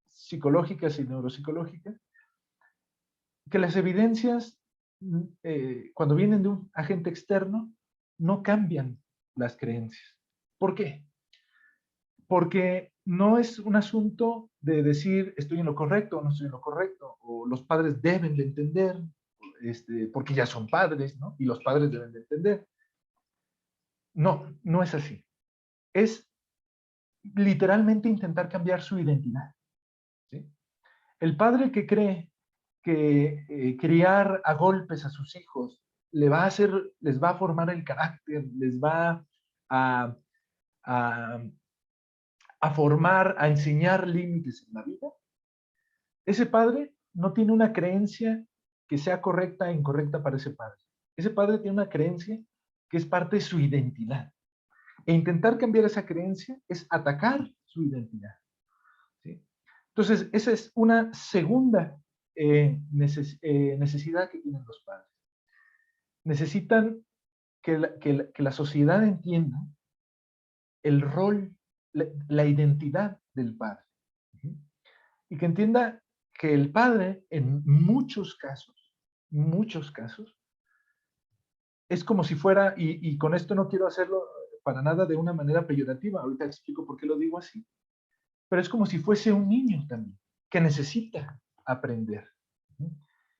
C: psicológicas y neuropsicológicas que las evidencias, cuando vienen de un agente externo, no cambian las creencias. ¿Por qué? Porque no es un asunto de decir estoy en lo correcto o no estoy en lo correcto, o los padres deben de entender, porque ya son padres, ¿no? Y los padres deben de entender. No, no es así. Es literalmente intentar cambiar su identidad. ¿Sí? El padre que cree que criar a golpes a sus hijos les va a formar el carácter, les va a, a, a formar, a enseñar límites en la vida, ese padre no tiene una creencia que sea correcta e incorrecta para ese padre. Ese padre tiene una creencia que es parte de su identidad. E intentar cambiar esa creencia es atacar su identidad. ¿Sí? Entonces, esa es una segunda necesidad que tienen los padres. Necesitan que la sociedad entienda el rol, la identidad del padre. Y que entienda que el padre, en muchos casos, es como si fuera, y con esto no quiero hacerlo para nada de una manera peyorativa, ahorita explico por qué lo digo así, pero es como si fuese un niño también, que necesita aprender,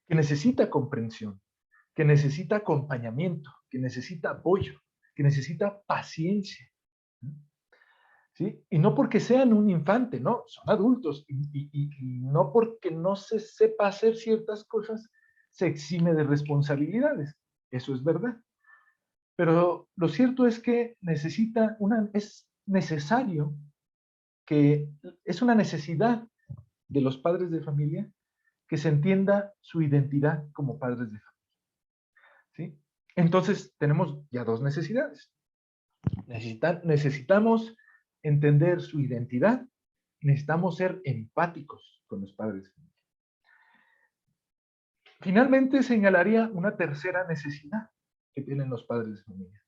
C: que necesita comprensión, que necesita acompañamiento, que necesita apoyo, que necesita paciencia. ¿Sí? Y no porque sean un infante, no, son adultos, y no porque no se sepa hacer ciertas cosas, se exime de responsabilidades. Eso es verdad. Pero lo cierto es que es necesario, es una necesidad de los padres de familia que se entienda su identidad como padres de familia. ¿Sí? Entonces, tenemos ya dos necesidades. Necesitamos entender su identidad, necesitamos ser empáticos con los padres de familia. Finalmente, señalaría una tercera necesidad que tienen los padres de familia.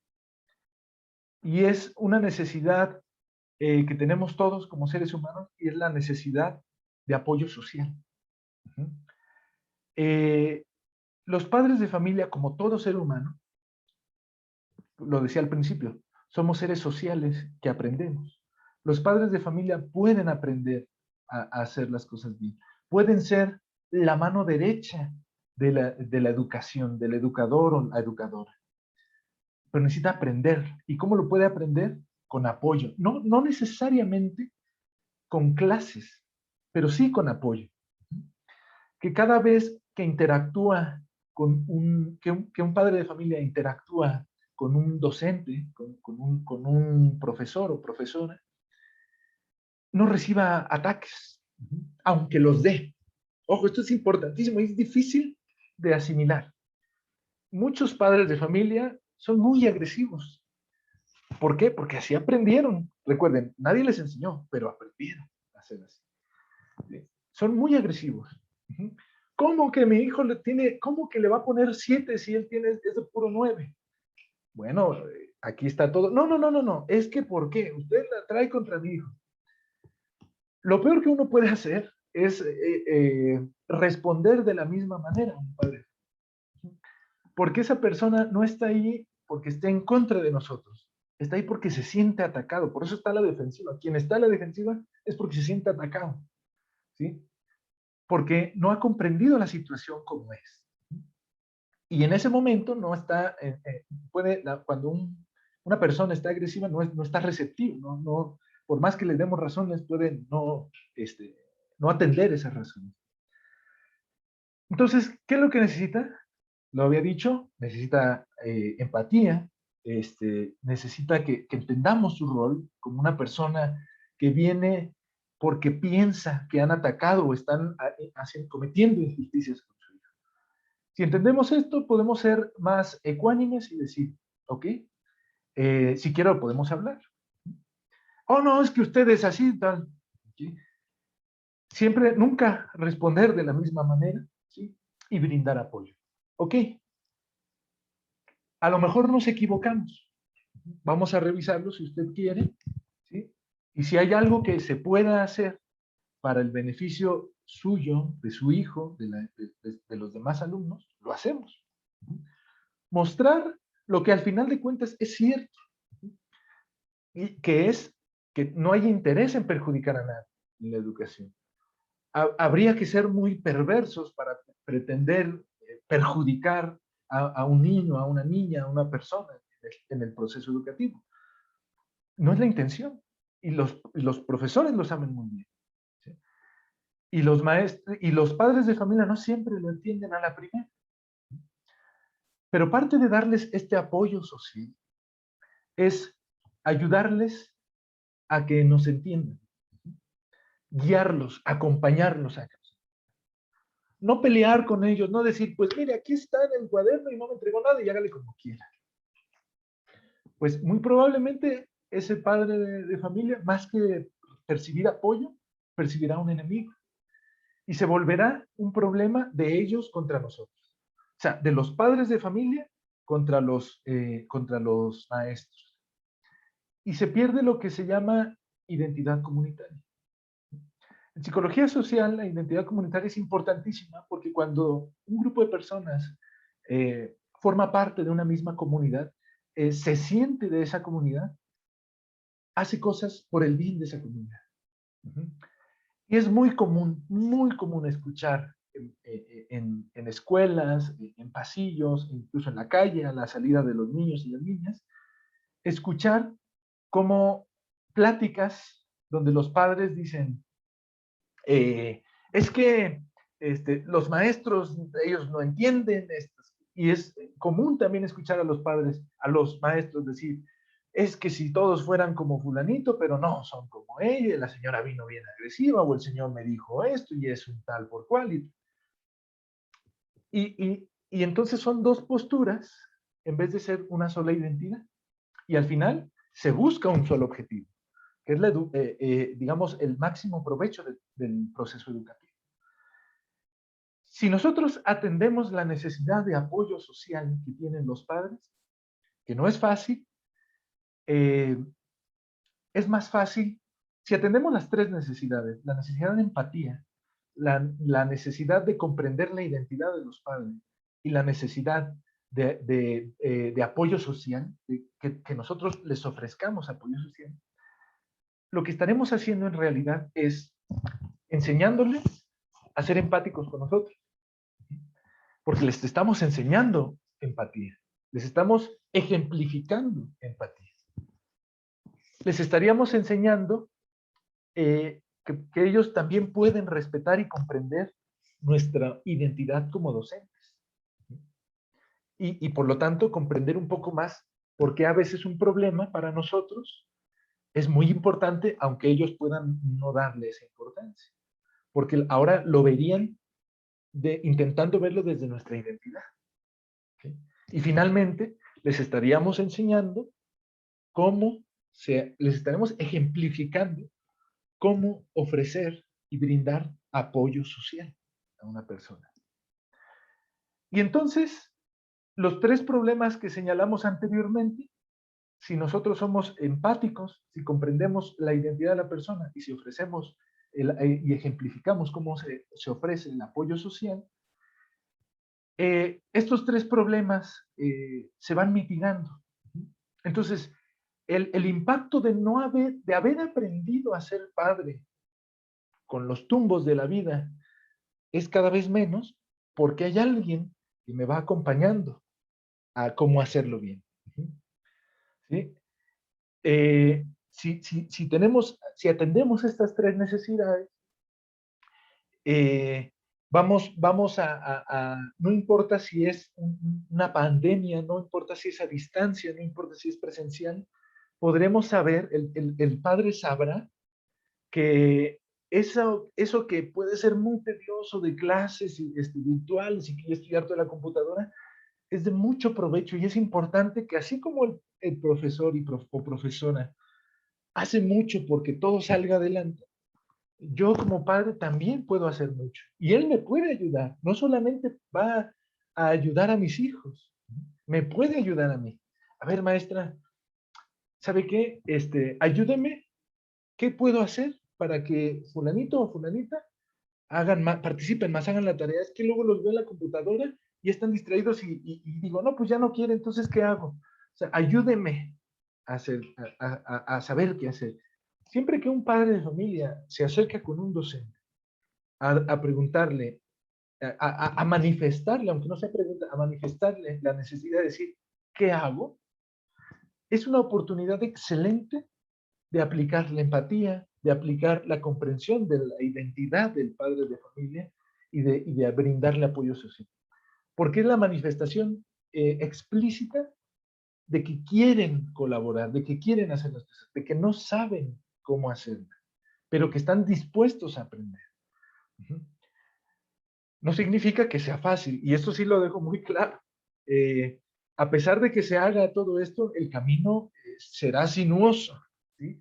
C: Y es una necesidad que tenemos todos como seres humanos, y es la necesidad de apoyo social. Los padres de familia, como todo ser humano, lo decía al principio, somos seres sociales que aprendemos. Los padres de familia pueden aprender a hacer las cosas bien. Pueden ser la mano derecha de la educación, del educador o la educadora. Pero necesita aprender. ¿Y cómo lo puede aprender? con apoyo, no necesariamente con clases, pero sí con apoyo. Que cada vez que interactúa que un padre de familia interactúa con un docente, con un profesor o profesora, no reciba ataques, aunque los dé. Ojo, esto es importantísimo y es difícil de asimilar. Muchos padres de familia son muy agresivos. ¿Por qué? Porque así aprendieron. Recuerden, nadie les enseñó, pero aprendieron a hacer así. Son muy agresivos. ¿Cómo que mi hijo cómo que le va a poner 7 si él es de puro 9? Bueno, aquí está todo. No. Es que ¿por qué? Usted la trae contra mi hijo. Lo peor que uno puede hacer es responder de la misma manera a un padre. Porque esa persona no está ahí porque esté en contra de nosotros. Está ahí porque se siente atacado. Por eso está a la defensiva. Quien está a la defensiva es porque se siente atacado. ¿Sí? Porque no ha comprendido la situación como es. Y en ese momento no está, cuando una persona está agresiva, no está receptivo, por más que le demos razones, puede no atender esas razones. Entonces, ¿qué es lo que necesita? Lo había dicho, necesita empatía, necesita que entendamos su rol como una persona que viene porque piensa que han atacado o están cometiendo injusticias con su hijo. Si entendemos esto, podemos ser más ecuánimes y decir, ok, si quiero podemos hablar. Oh, no, es que usted es así, tal. ¿Sí? Siempre, nunca responder de la misma manera, ¿sí? Y brindar apoyo. Ok, a lo mejor nos equivocamos. Vamos a revisarlo si usted quiere, ¿sí? Y si hay algo que se pueda hacer para el beneficio suyo, de su hijo, de los demás alumnos, lo hacemos. Mostrar lo que al final de cuentas es cierto, y que es que no hay interés en perjudicar a nadie en la educación. Habría que ser muy perversos para pretender perjudicar a un niño, a una niña, a una persona en el proceso educativo. No es la intención. Y los profesores lo saben muy bien. ¿Sí? Y los maestros y los padres de familia no siempre lo entienden a la primera. Pero parte de darles este apoyo social es ayudarles a que nos entiendan, guiarlos, acompañarlos a ellos. No pelear con ellos, no decir, pues mire, aquí está en el cuaderno y no me entregó nada y hágale como quiera. Pues muy probablemente ese padre de familia, más que percibir apoyo, percibirá un enemigo y se volverá un problema de ellos contra nosotros. O sea, de los padres de familia contra los maestros. Y se pierde lo que se llama identidad comunitaria. En psicología social, la identidad comunitaria es importantísima porque cuando un grupo de personas forma parte de una misma comunidad, se siente de esa comunidad, hace cosas por el bien de esa comunidad. Y es muy común escuchar en escuelas, en pasillos, incluso en la calle, a la salida de los niños y las niñas, escuchar como pláticas donde los padres dicen, es que los maestros, ellos no entienden esto. Y es común también escuchar a los padres, a los maestros decir, es que si todos fueran como fulanito, pero no, son como ella, la señora vino bien agresiva, o el señor me dijo esto, y es un tal por cual. Y entonces son dos posturas, en vez de ser una sola identidad. Y al final se busca un solo objetivo, que es, digamos, el máximo provecho del proceso educativo. Si nosotros atendemos la necesidad de apoyo social que tienen los padres, que no es fácil, es más fácil si atendemos las tres necesidades: la necesidad de empatía, la necesidad de comprender la identidad de los padres y la necesidad de apoyo social, que nosotros les ofrezcamos apoyo social. Lo que estaremos haciendo en realidad es enseñándoles a ser empáticos con nosotros, porque les estamos enseñando empatía, les estamos ejemplificando empatía. les estaríamos enseñando que ellos también pueden respetar y comprender nuestra identidad como docentes. Y por lo tanto comprender un poco más por qué a veces un problema para nosotros es muy importante, aunque ellos puedan no darle esa importancia. Porque ahora lo verían intentando verlo desde nuestra identidad. ¿Sí? Y finalmente, les estaríamos enseñando les estaremos ejemplificando cómo ofrecer y brindar apoyo social a una persona. Y entonces, los tres problemas que señalamos anteriormente, si nosotros somos empáticos, si comprendemos la identidad de la persona y si ofrecemos y ejemplificamos cómo se ofrece el apoyo social, estos tres problemas se van mitigando. Entonces, el impacto de haber aprendido a ser padre con los tumbos de la vida es cada vez menos porque hay alguien que me va acompañando a cómo hacerlo bien. ¿Sí? Si atendemos estas tres necesidades, vamos no importa si es una pandemia, no importa si es a distancia, no importa si es presencial, podremos saber, el padre sabrá que eso que puede ser muy tedioso de clases virtuales y que ya estoy harto de la computadora, es de mucho provecho y es importante que así como el profesor o profesora hace mucho porque todo salga adelante, yo como padre también puedo hacer mucho. Y él me puede ayudar. No solamente va a ayudar a mis hijos, me puede ayudar a mí. A ver, maestra, ¿sabe qué? Ayúdeme. ¿Qué puedo hacer para que fulanito o fulanita hagan más, participen más, hagan la tarea? Es que luego los veo en la computadora y están distraídos y digo, no, pues ya no quiere, entonces, ¿qué hago? O sea, ayúdeme a, hacer, a saber qué hacer. Siempre que un padre de familia se acerca con un docente a preguntarle, a manifestarle, aunque no sea pregunta, a manifestarle la necesidad de decir, ¿qué hago? Es una oportunidad excelente de aplicar la empatía, de aplicar la comprensión de la identidad del padre de familia y de brindarle apoyo social. Porque es la manifestación explícita de que quieren colaborar, de que quieren hacer las cosas, de que no saben cómo hacerlo, pero que están dispuestos a aprender. No significa que sea fácil, y esto sí lo dejo muy claro. A pesar de que se haga todo esto, el camino será sinuoso, ¿sí?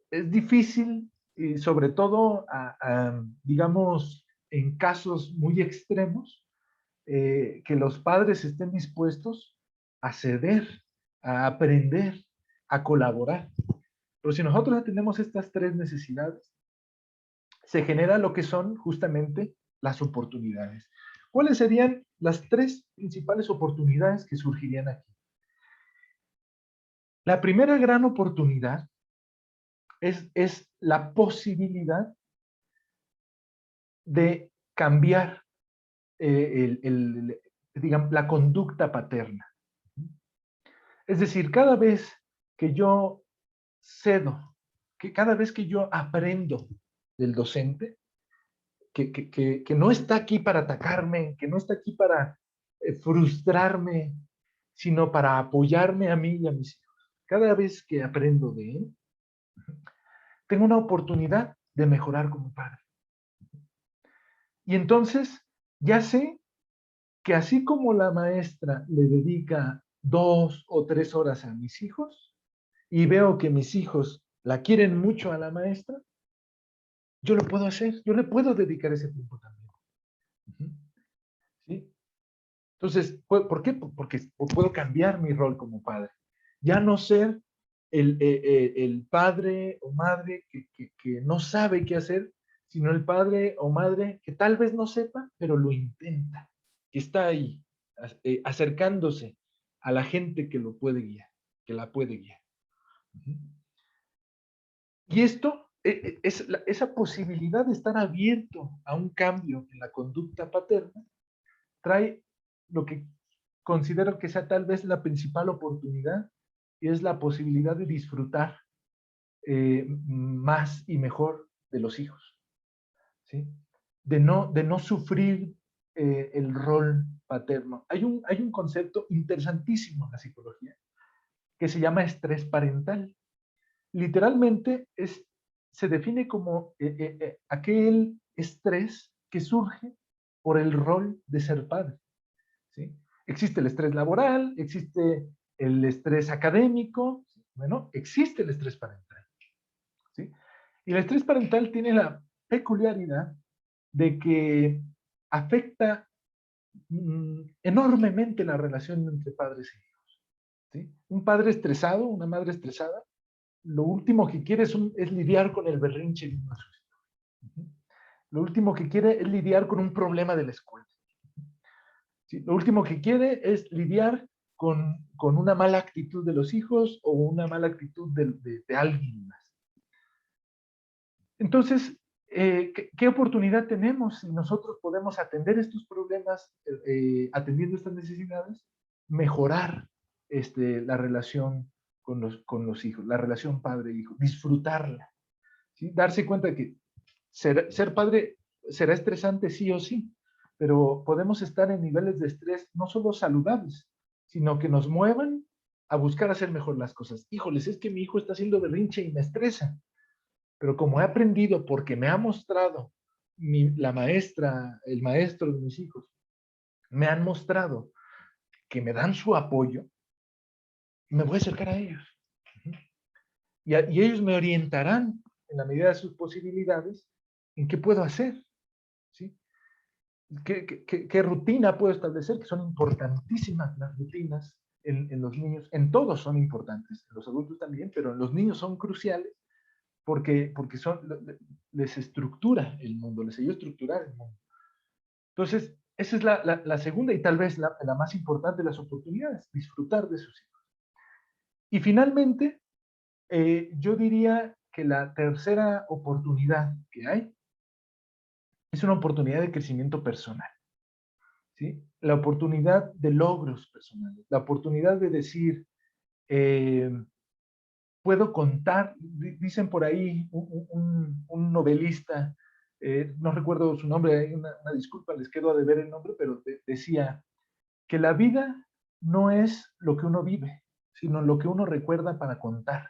C: Es difícil, y sobre todo, digamos, en casos muy extremos, que los padres estén dispuestos a ceder, a aprender, a colaborar. Pero si nosotros atendemos estas tres necesidades, se genera lo que son justamente las oportunidades. ¿Cuáles serían las tres principales oportunidades que surgirían aquí? La primera gran oportunidad es la posibilidad de cambiar digamos, la conducta paterna. Es decir, cada vez que yo cedo, que cada vez que yo aprendo del docente, que no está aquí para atacarme, que no está aquí para frustrarme, sino para apoyarme a mí y a mis hijos. Cada vez que aprendo de él, tengo una oportunidad de mejorar como padre. Y entonces, ya sé que así como la maestra le dedica 2 o 3 horas a mis hijos y veo que mis hijos la quieren mucho a la maestra, yo lo puedo hacer, yo le puedo dedicar ese tiempo también. ¿Sí? Entonces, ¿por qué? Porque puedo cambiar mi rol como padre. Ya no ser el padre o madre que no sabe qué hacer, sino el padre o madre que tal vez no sepa, pero lo intenta, que está ahí, acercándose a la gente que lo puede guiar, que la puede guiar. Y esto, esa posibilidad de estar abierto a un cambio en la conducta paterna, trae lo que considero que sea tal vez la principal oportunidad, y es la posibilidad de disfrutar más y mejor de los hijos, ¿sí? De no sufrir el rol paterno. Hay un concepto interesantísimo en la psicología que se llama estrés parental. Literalmente se define como aquel estrés que surge por el rol de ser padre, ¿sí? Existe el estrés laboral, existe el estrés académico, bueno, existe el estrés parental, ¿sí? Y el estrés parental tiene la peculiaridad de que afecta enormemente la relación entre padres e hijos, ¿sí? Un padre estresado, una madre estresada, lo último que quiere es lidiar con el berrinche de uno de sus hijos. Lo último que quiere es lidiar con un problema de la escuela. ¿Sí? Lo último que quiere es lidiar con una mala actitud de los hijos o una mala actitud de alguien más. Entonces, ¿qué oportunidad tenemos si nosotros podemos atender estos problemas, atendiendo estas necesidades, mejorar la relación con los hijos, la relación padre-hijo, disfrutarla, ¿sí? Darse cuenta de que ser padre será estresante sí o sí, pero podemos estar en niveles de estrés no solo saludables, sino que nos muevan a buscar hacer mejor las cosas. Híjoles, es que mi hijo está haciendo berrinche y me estresa, pero como he aprendido porque me ha mostrado la maestra, el maestro de mis hijos, me han mostrado que me dan su apoyo, me voy a acercar a ellos. Y ellos me orientarán en la medida de sus posibilidades en qué puedo hacer, ¿sí? ¿Qué rutina puedo establecer? Que son importantísimas las rutinas en los niños. En todos son importantes, en los adultos también, pero en los niños son cruciales porque les estructura el mundo, les ayuda a estructurar el mundo. Entonces, esa es la segunda y tal vez la más importante de las oportunidades, disfrutar de sus hijos. Y finalmente, yo diría que la tercera oportunidad que hay es una oportunidad de crecimiento personal, ¿sí? La oportunidad de logros personales, la oportunidad de decir, puedo contar, dicen por ahí un novelista, no recuerdo su nombre, una disculpa, les quedo a deber el nombre, pero decía que la vida no es lo que uno vive, sino lo que uno recuerda para contar.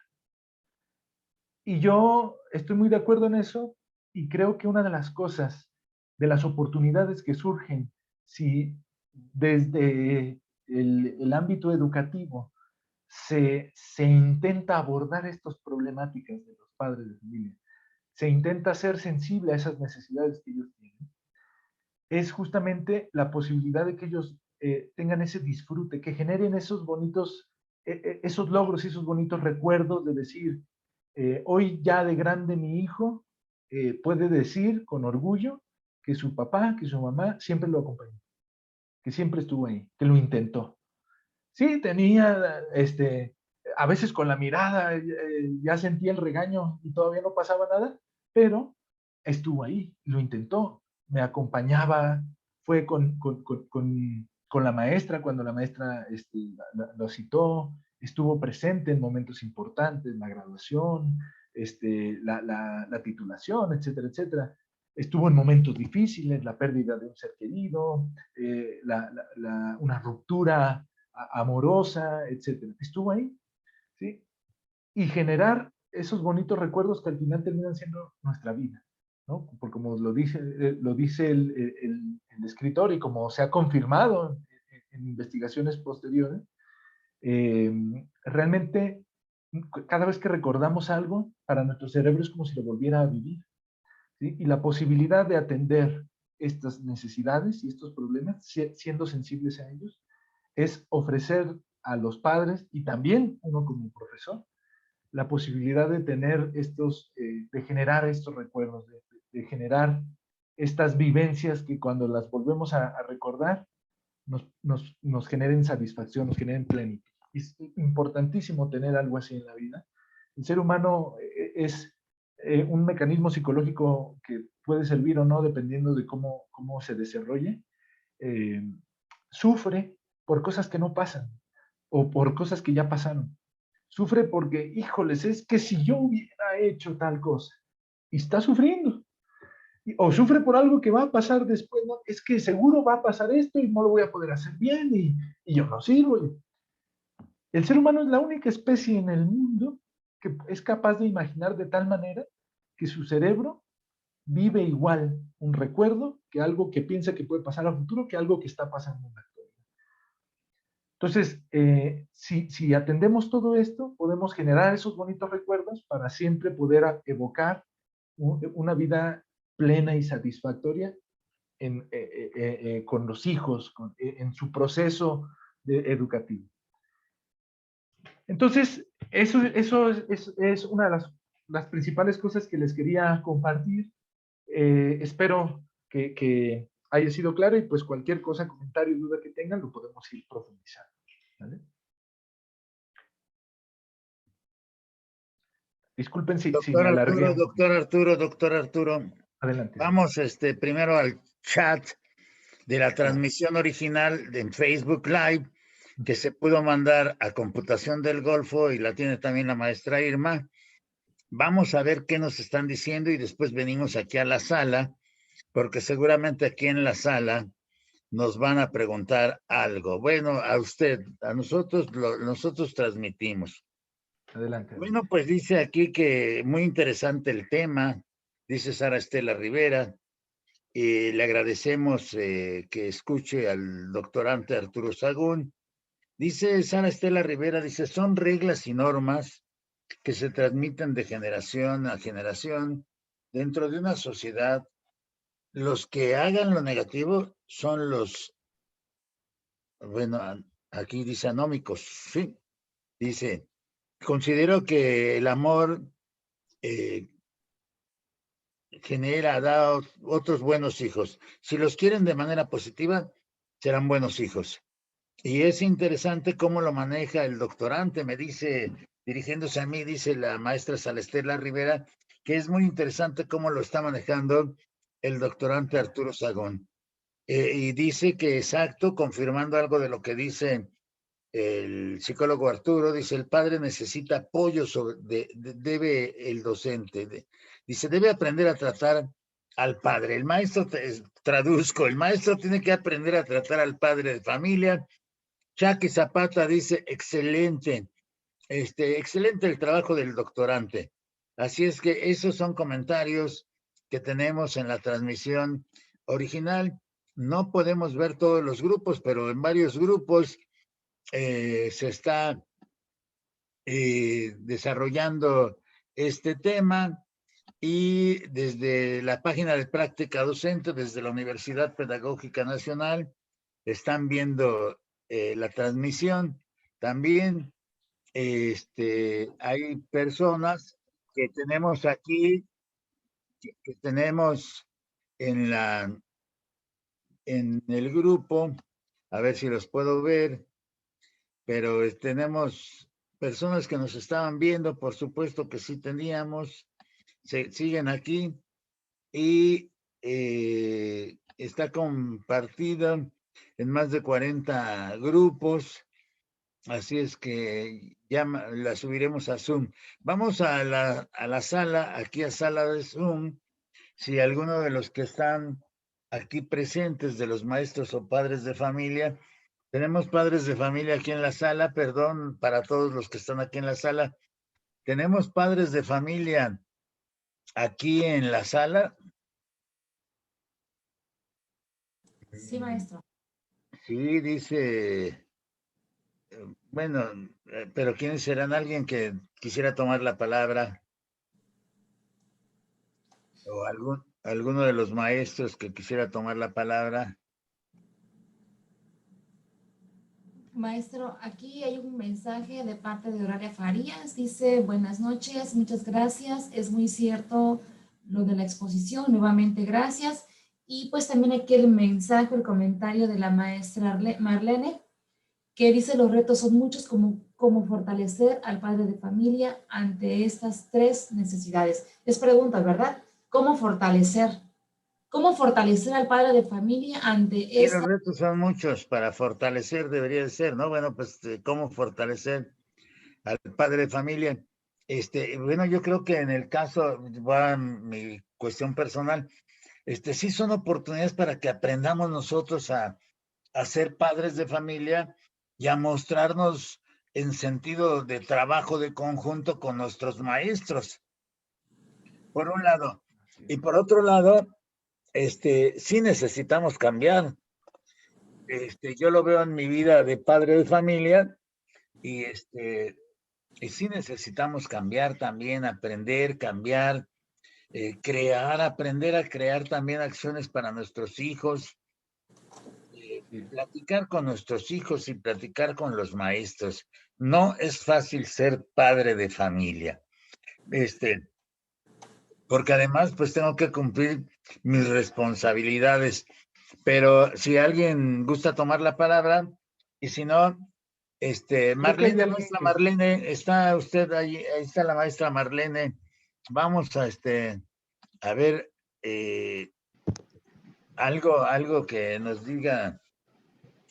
C: Y yo estoy muy de acuerdo en eso y creo que una de las cosas, de las oportunidades que surgen, si desde el ámbito educativo se intenta abordar estas problemáticas de los padres de familia, se intenta ser sensible a esas necesidades que ellos tienen, es justamente la posibilidad de que ellos tengan ese disfrute, que generen esos bonitos, esos logros y esos bonitos recuerdos de decir, hoy ya de grande mi hijo puede decir con orgullo que su papá, que su mamá siempre lo acompañó, que siempre estuvo ahí, que lo intentó. Sí, tenía, a veces con la mirada, ya sentía el regaño y todavía no pasaba nada, pero estuvo ahí, lo intentó, me acompañaba, fue con la maestra cuando la maestra lo citó, estuvo presente en momentos importantes, la graduación, la titulación, etcétera, etcétera. Estuvo en momentos difíciles, la pérdida de un ser querido, una ruptura amorosa, etcétera. Estuvo ahí, ¿sí? Y generar esos bonitos recuerdos que al final terminan siendo nuestra vida, ¿no? Porque como lo dice el escritor y como se ha confirmado en investigaciones posteriores, realmente cada vez que recordamos algo, para nuestro cerebro es como si lo volviera a vivir, ¿sí? Y la posibilidad de atender estas necesidades y estos problemas, siendo sensibles a ellos, es ofrecer a los padres y también uno como profesor la posibilidad de tener de generar estos recuerdos, de generar estas vivencias que cuando las volvemos a recordar nos generen satisfacción, nos generen plenitud. Es importantísimo tener algo así en la vida. El ser humano es un mecanismo psicológico que puede servir o no dependiendo de cómo se desarrolle. Sufre por cosas que no pasan o por cosas que ya pasaron. Sufre porque, híjoles, es que si yo hubiera ha hecho tal cosa y está sufriendo. O sufre por algo que va a pasar después, ¿no? Es que seguro va a pasar esto y no lo voy a poder hacer bien y yo no sirvo. El ser humano es la única especie en el mundo que es capaz de imaginar de tal manera que su cerebro vive igual un recuerdo que algo que piensa que puede pasar a futuro que algo que está pasando en la actualidad. Entonces, si atendemos todo esto, podemos generar esos bonitos recuerdos para siempre poder evocar una vida plena y satisfactoria con los hijos, en su proceso educativo. Entonces, eso es una de las principales cosas que les quería compartir. Espero que haya sido claro y pues cualquier cosa, comentario, duda que tengan, lo podemos ir profundizando. ¿Vale? Disculpen si me alargué.
A: Doctor Arturo.
C: Adelante.
A: Vamos primero al chat de la transmisión original en Facebook Live, que se pudo mandar a Computación del Golfo y la tiene también la maestra Irma. Vamos a ver qué nos están diciendo y después venimos aquí a la sala, porque seguramente aquí en la sala nos van a preguntar algo. Bueno, a usted, a nosotros, nosotros transmitimos.
C: Adelante.
A: Bueno, pues dice aquí que muy interesante el tema, dice Sara Estela Rivera. Le agradecemos que escuche al doctorante Arturo Sagún. Dice Sara Estela Rivera, dice, son reglas y normas que se transmiten de generación a generación dentro de una sociedad. Los que hagan lo negativo son los, bueno, aquí dice anómicos, sí, dice, considero que el amor da otros buenos hijos. Si los quieren de manera positiva, serán buenos hijos. Y es interesante cómo lo maneja el doctorante, me dice, dirigiéndose a mí, dice la maestra Salestela Rivera, que es muy interesante cómo lo está manejando el doctorante Arturo Sagún. Y dice que exacto, confirmando algo de lo que dice el psicólogo Arturo, dice, el padre necesita apoyo, debe el docente, dice, debe aprender a tratar al padre. El maestro, traduzco, el maestro tiene que aprender a tratar al padre de familia. Jackie Zapata dice, excelente, excelente el trabajo del doctorante. Así es que esos son comentarios que tenemos en la transmisión original. No podemos ver todos los grupos, pero en varios grupos se está desarrollando este tema y desde la página de práctica docente, desde la Universidad Pedagógica Nacional, están viendo la transmisión. También hay personas que tenemos aquí, que tenemos en el grupo, a ver si los puedo ver, pero tenemos personas que nos estaban viendo, por supuesto que sí teníamos, siguen aquí y está compartido en más de 40 grupos, así es que ya la subiremos a Zoom. Vamos a la sala, aquí a sala de Zoom, si alguno de los que están aquí presentes, de los maestros o padres de familia, tenemos padres de familia aquí en la sala, perdón para todos los que están aquí en la sala, tenemos padres de familia aquí en la sala.
B: Sí, maestro.
A: Sí, dice, bueno, pero ¿quiénes serán? ¿Alguien que quisiera tomar la palabra? ¿O alguno de los maestros que quisiera tomar la palabra?
B: Maestro, aquí hay un mensaje de parte de Horaria Farías. Dice, buenas noches, muchas gracias. Es muy cierto lo de la exposición. Nuevamente, gracias. Y pues también aquí el mensaje, el comentario de la maestra Marlene, que dice, los retos son muchos, como fortalecer al padre de familia ante estas tres necesidades. Es pregunta, ¿verdad? ¿Cómo fortalecer? ¿Cómo fortalecer al padre de familia ante
A: Los retos son muchos para fortalecer, debería de ser, ¿no? Bueno, pues, ¿cómo fortalecer al padre de familia? Bueno, yo creo que en el caso, va mi cuestión personal, sí son oportunidades para que aprendamos nosotros a ser padres de familia y a mostrarnos en sentido de trabajo de conjunto con nuestros maestros, por un lado. Y por otro lado, sí necesitamos cambiar. Yo lo veo en mi vida de padre de familia y, y sí necesitamos cambiar también, aprender, cambiar, crear, aprender a crear también acciones para nuestros hijos, platicar con nuestros hijos y platicar con los maestros. No es fácil ser padre de familia, porque además pues tengo que cumplir mis responsabilidades. Pero si alguien gusta tomar la palabra, y si no,
C: Creo que hay
A: Marlene,
C: alguien
A: maestra
C: que...
A: Marlene, está usted ahí, ahí está la maestra Marlene. Vamos a ver, algo que nos diga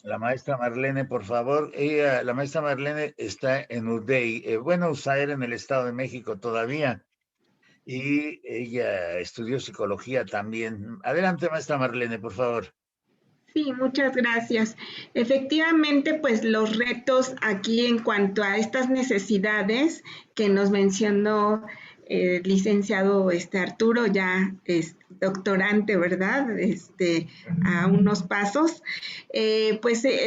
A: la maestra Marlene, por favor. La maestra Marlene está en UDEI, Buenos Aires, en el Estado de México todavía, y ella estudió psicología también. Adelante, maestra Marlene, por favor.
D: Sí, muchas gracias. Efectivamente, pues los retos aquí en cuanto a estas necesidades que nos mencionó el licenciado Arturo, ya es doctorante, ¿verdad? A unos pasos.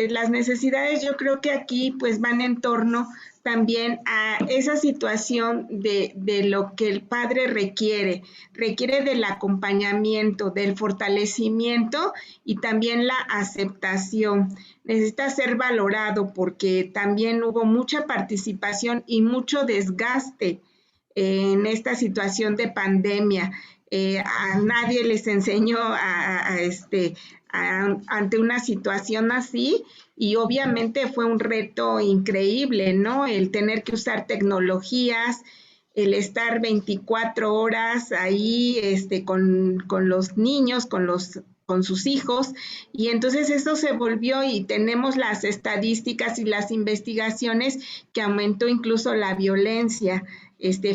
D: Las necesidades yo creo que aquí pues van en torno también a esa situación de lo que el padre requiere del acompañamiento, del fortalecimiento y también la aceptación. Necesita ser valorado porque también hubo mucha participación y mucho desgaste en esta situación de pandemia. A nadie les enseñó ante una situación así y obviamente fue un reto increíble, ¿no? El tener que usar tecnologías, el estar 24 horas ahí con los niños, con sus hijos, y entonces eso se volvió y tenemos las estadísticas y las investigaciones que aumentó incluso la violencia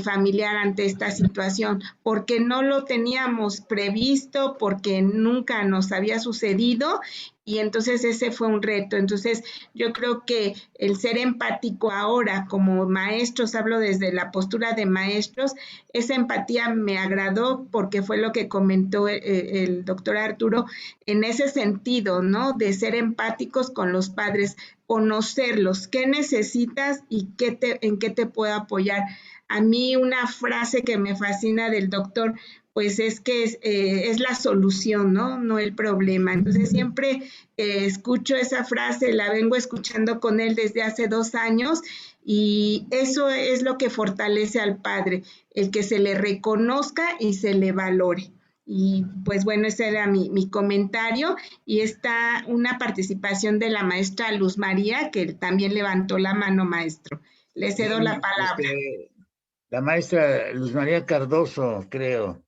D: familiar ante esta situación, porque no lo teníamos previsto, porque nunca nos había sucedido y entonces ese fue un reto. Entonces yo creo que el ser empático ahora como maestros, hablo desde la postura de maestros, esa empatía me agradó porque fue lo que comentó el doctor Arturo en ese sentido, ¿no? De ser empáticos con los padres, conocerlos, qué necesitas y en qué te puedo apoyar. A mí una frase que me fascina del doctor, pues es que es la solución, ¿no? No el problema. Entonces siempre escucho esa frase, la vengo escuchando con él desde hace 2 años y eso es lo que fortalece al padre, el que se le reconozca y se le valore. Y pues bueno, ese era mi comentario y está una participación de la maestra Luz María, que también levantó la mano, maestro. Le cedo la
A: Sí,
D: palabra.
A: la maestra Luz María Cardoso, creo.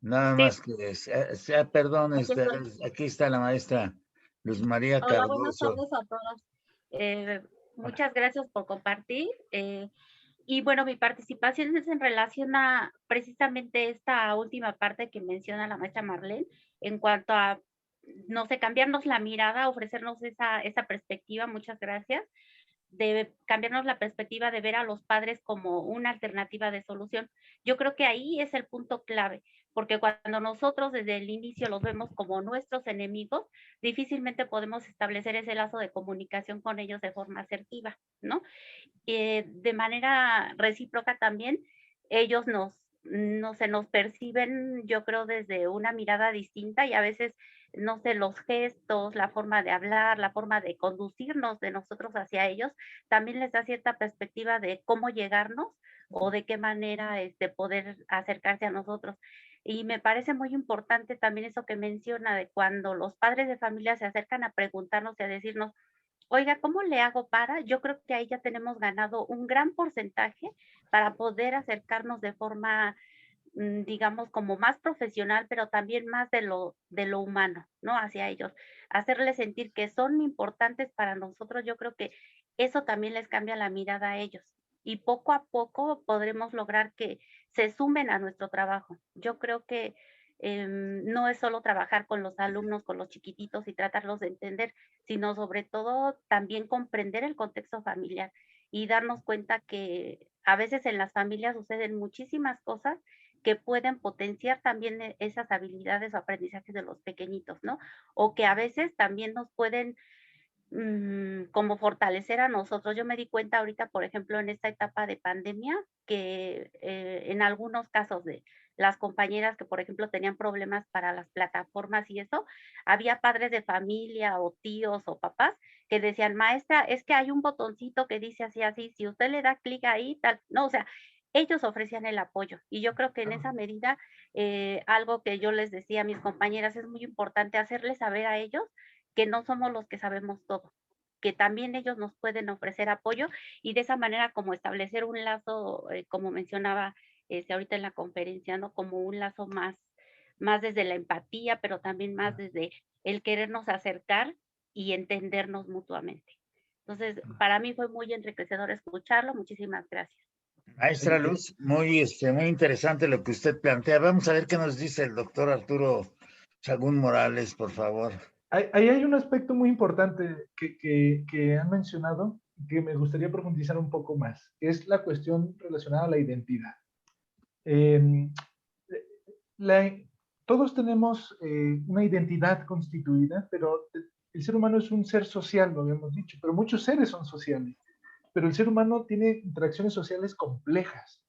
A: Nada
E: Sí,
A: más que perdón,
E: aquí estoy.
A: aquí está la maestra Luz María
E: Hola, buenas
A: Cardoso.
E: tardes a todos. Muchas gracias por compartir. Y bueno, mi participación es en relación a precisamente esta última parte que menciona la maestra Marlene, en cuanto a, no sé, cambiarnos la mirada, ofrecernos esa perspectiva. Muchas gracias. De cambiarnos la perspectiva de ver a los padres como una alternativa de solución. Yo creo que ahí es el punto clave, porque cuando nosotros desde el inicio los vemos como nuestros enemigos, difícilmente podemos establecer ese lazo de comunicación con ellos de forma asertiva, ¿no? De manera recíproca también, ellos no se nos perciben, yo creo, desde una mirada distinta y a veces, no sé, los gestos, la forma de hablar, la forma de conducirnos de nosotros hacia ellos, también les da cierta perspectiva de cómo llegarnos o de qué manera poder acercarse a nosotros. Y me parece muy importante también eso que menciona de cuando los padres de familia se acercan a preguntarnos y a decirnos, oiga, ¿cómo le hago para? Yo creo que ahí ya tenemos ganado un gran porcentaje para poder acercarnos de forma, digamos, como más profesional, pero también más de lo humano, ¿no? Hacia ellos. Hacerles sentir que son importantes para nosotros, yo creo que eso también les cambia la mirada a ellos. y poco a poco podremos lograr que se sumen a nuestro trabajo. Yo creo que no es solo trabajar con los alumnos, con los chiquititos y tratarlos de entender, sino sobre todo también comprender el contexto familiar y darnos cuenta que a veces en las familias suceden muchísimas cosas que pueden potenciar también esas habilidades o aprendizajes de los pequeñitos, ¿no? O que a veces también nos pueden como fortalecer a nosotros. Yo me di cuenta ahorita, por ejemplo, en esta etapa de pandemia, que en algunos casos de las compañeras que, por ejemplo, tenían problemas para las plataformas y eso, había padres de familia o tíos o papás que decían, maestra, es que hay un botoncito que dice así, así, si usted le da clic ahí, tal, no, o sea, ellos ofrecían el apoyo. Y yo creo que en esa medida, algo que yo les decía a mis compañeras, es muy importante hacerles saber a ellos que no somos los que sabemos todo, que también ellos nos pueden ofrecer apoyo y de esa manera como establecer un lazo, como mencionaba ahorita en la conferencia, ¿no? Como un lazo más desde la empatía, pero también más desde el querernos acercar y entendernos mutuamente. Entonces, para mí fue muy enriquecedor escucharlo. Muchísimas gracias.
A: Maestra Luz, muy interesante lo que usted plantea. Vamos a ver qué nos dice el doctor Arturo Sagún Morales, por favor.
C: Ahí hay un aspecto muy importante que han mencionado, que me gustaría profundizar un poco más, que es la cuestión relacionada a la identidad. Todos tenemos una identidad constituida, pero el ser humano es un ser social, lo habíamos dicho, pero muchos seres son sociales, pero el ser humano tiene interacciones sociales complejas.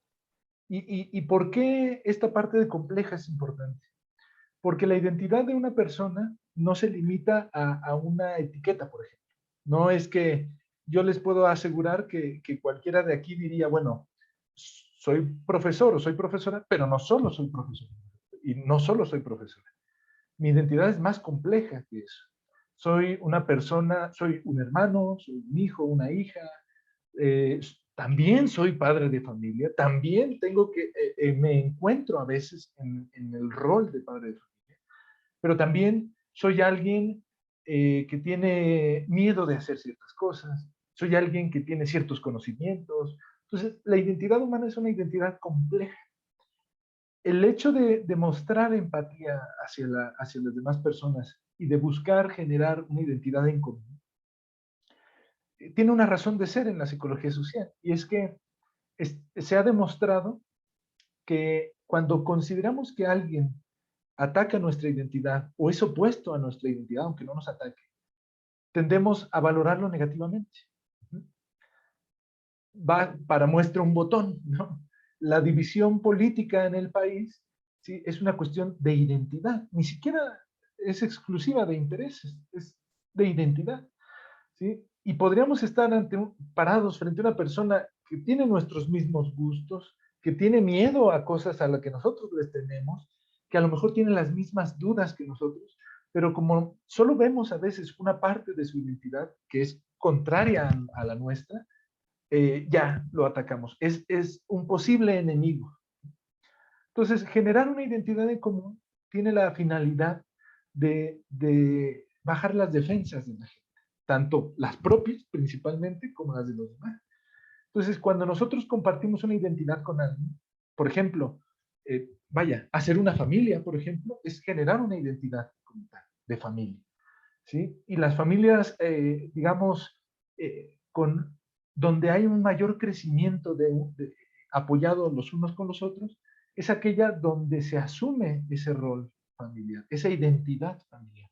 C: ¿Y por qué esta parte de compleja es importante? Porque la identidad de una persona no se limita a una etiqueta, por ejemplo. No es que yo les puedo asegurar que cualquiera de aquí diría, bueno, soy profesor o soy profesora, pero no solo soy profesor y no solo soy profesora. Mi identidad es más compleja que eso. Soy una persona, soy un hermano, soy un hijo, una hija, también soy padre de familia, también tengo que, me encuentro a veces en el rol de padre de familia, pero también soy alguien que tiene miedo de hacer ciertas cosas, soy alguien que tiene ciertos conocimientos. Entonces, la identidad humana es una identidad compleja. El hecho de mostrar empatía hacia las demás personas y de buscar generar una identidad en común, tiene una razón de ser en la psicología social, y es que se ha demostrado que cuando consideramos que alguien ataca nuestra identidad o es opuesto a nuestra identidad, aunque no nos ataque, tendemos a valorarlo negativamente. Va para muestra un botón, ¿no? La división política en el país, ¿sí? Es una cuestión de identidad, ni siquiera es exclusiva de intereses, es de identidad, ¿sí? Y podríamos estar parados frente a una persona que tiene nuestros mismos gustos, que tiene miedo a cosas a las que nosotros les tenemos, que a lo mejor tiene las mismas dudas que nosotros, pero como solo vemos a veces una parte de su identidad que es contraria a la nuestra, ya lo atacamos. Es un posible enemigo. Entonces, generar una identidad en común tiene la finalidad de bajar las defensas de la gente, tanto las propias principalmente como las de los demás. Entonces, cuando nosotros compartimos una identidad con alguien, por ejemplo, hacer una familia, por ejemplo, es generar una identidad como tal, de familia, ¿sí? Y las familias, digamos, donde hay un mayor crecimiento apoyado los unos con los otros, es aquella donde se asume ese rol familiar, esa identidad familiar,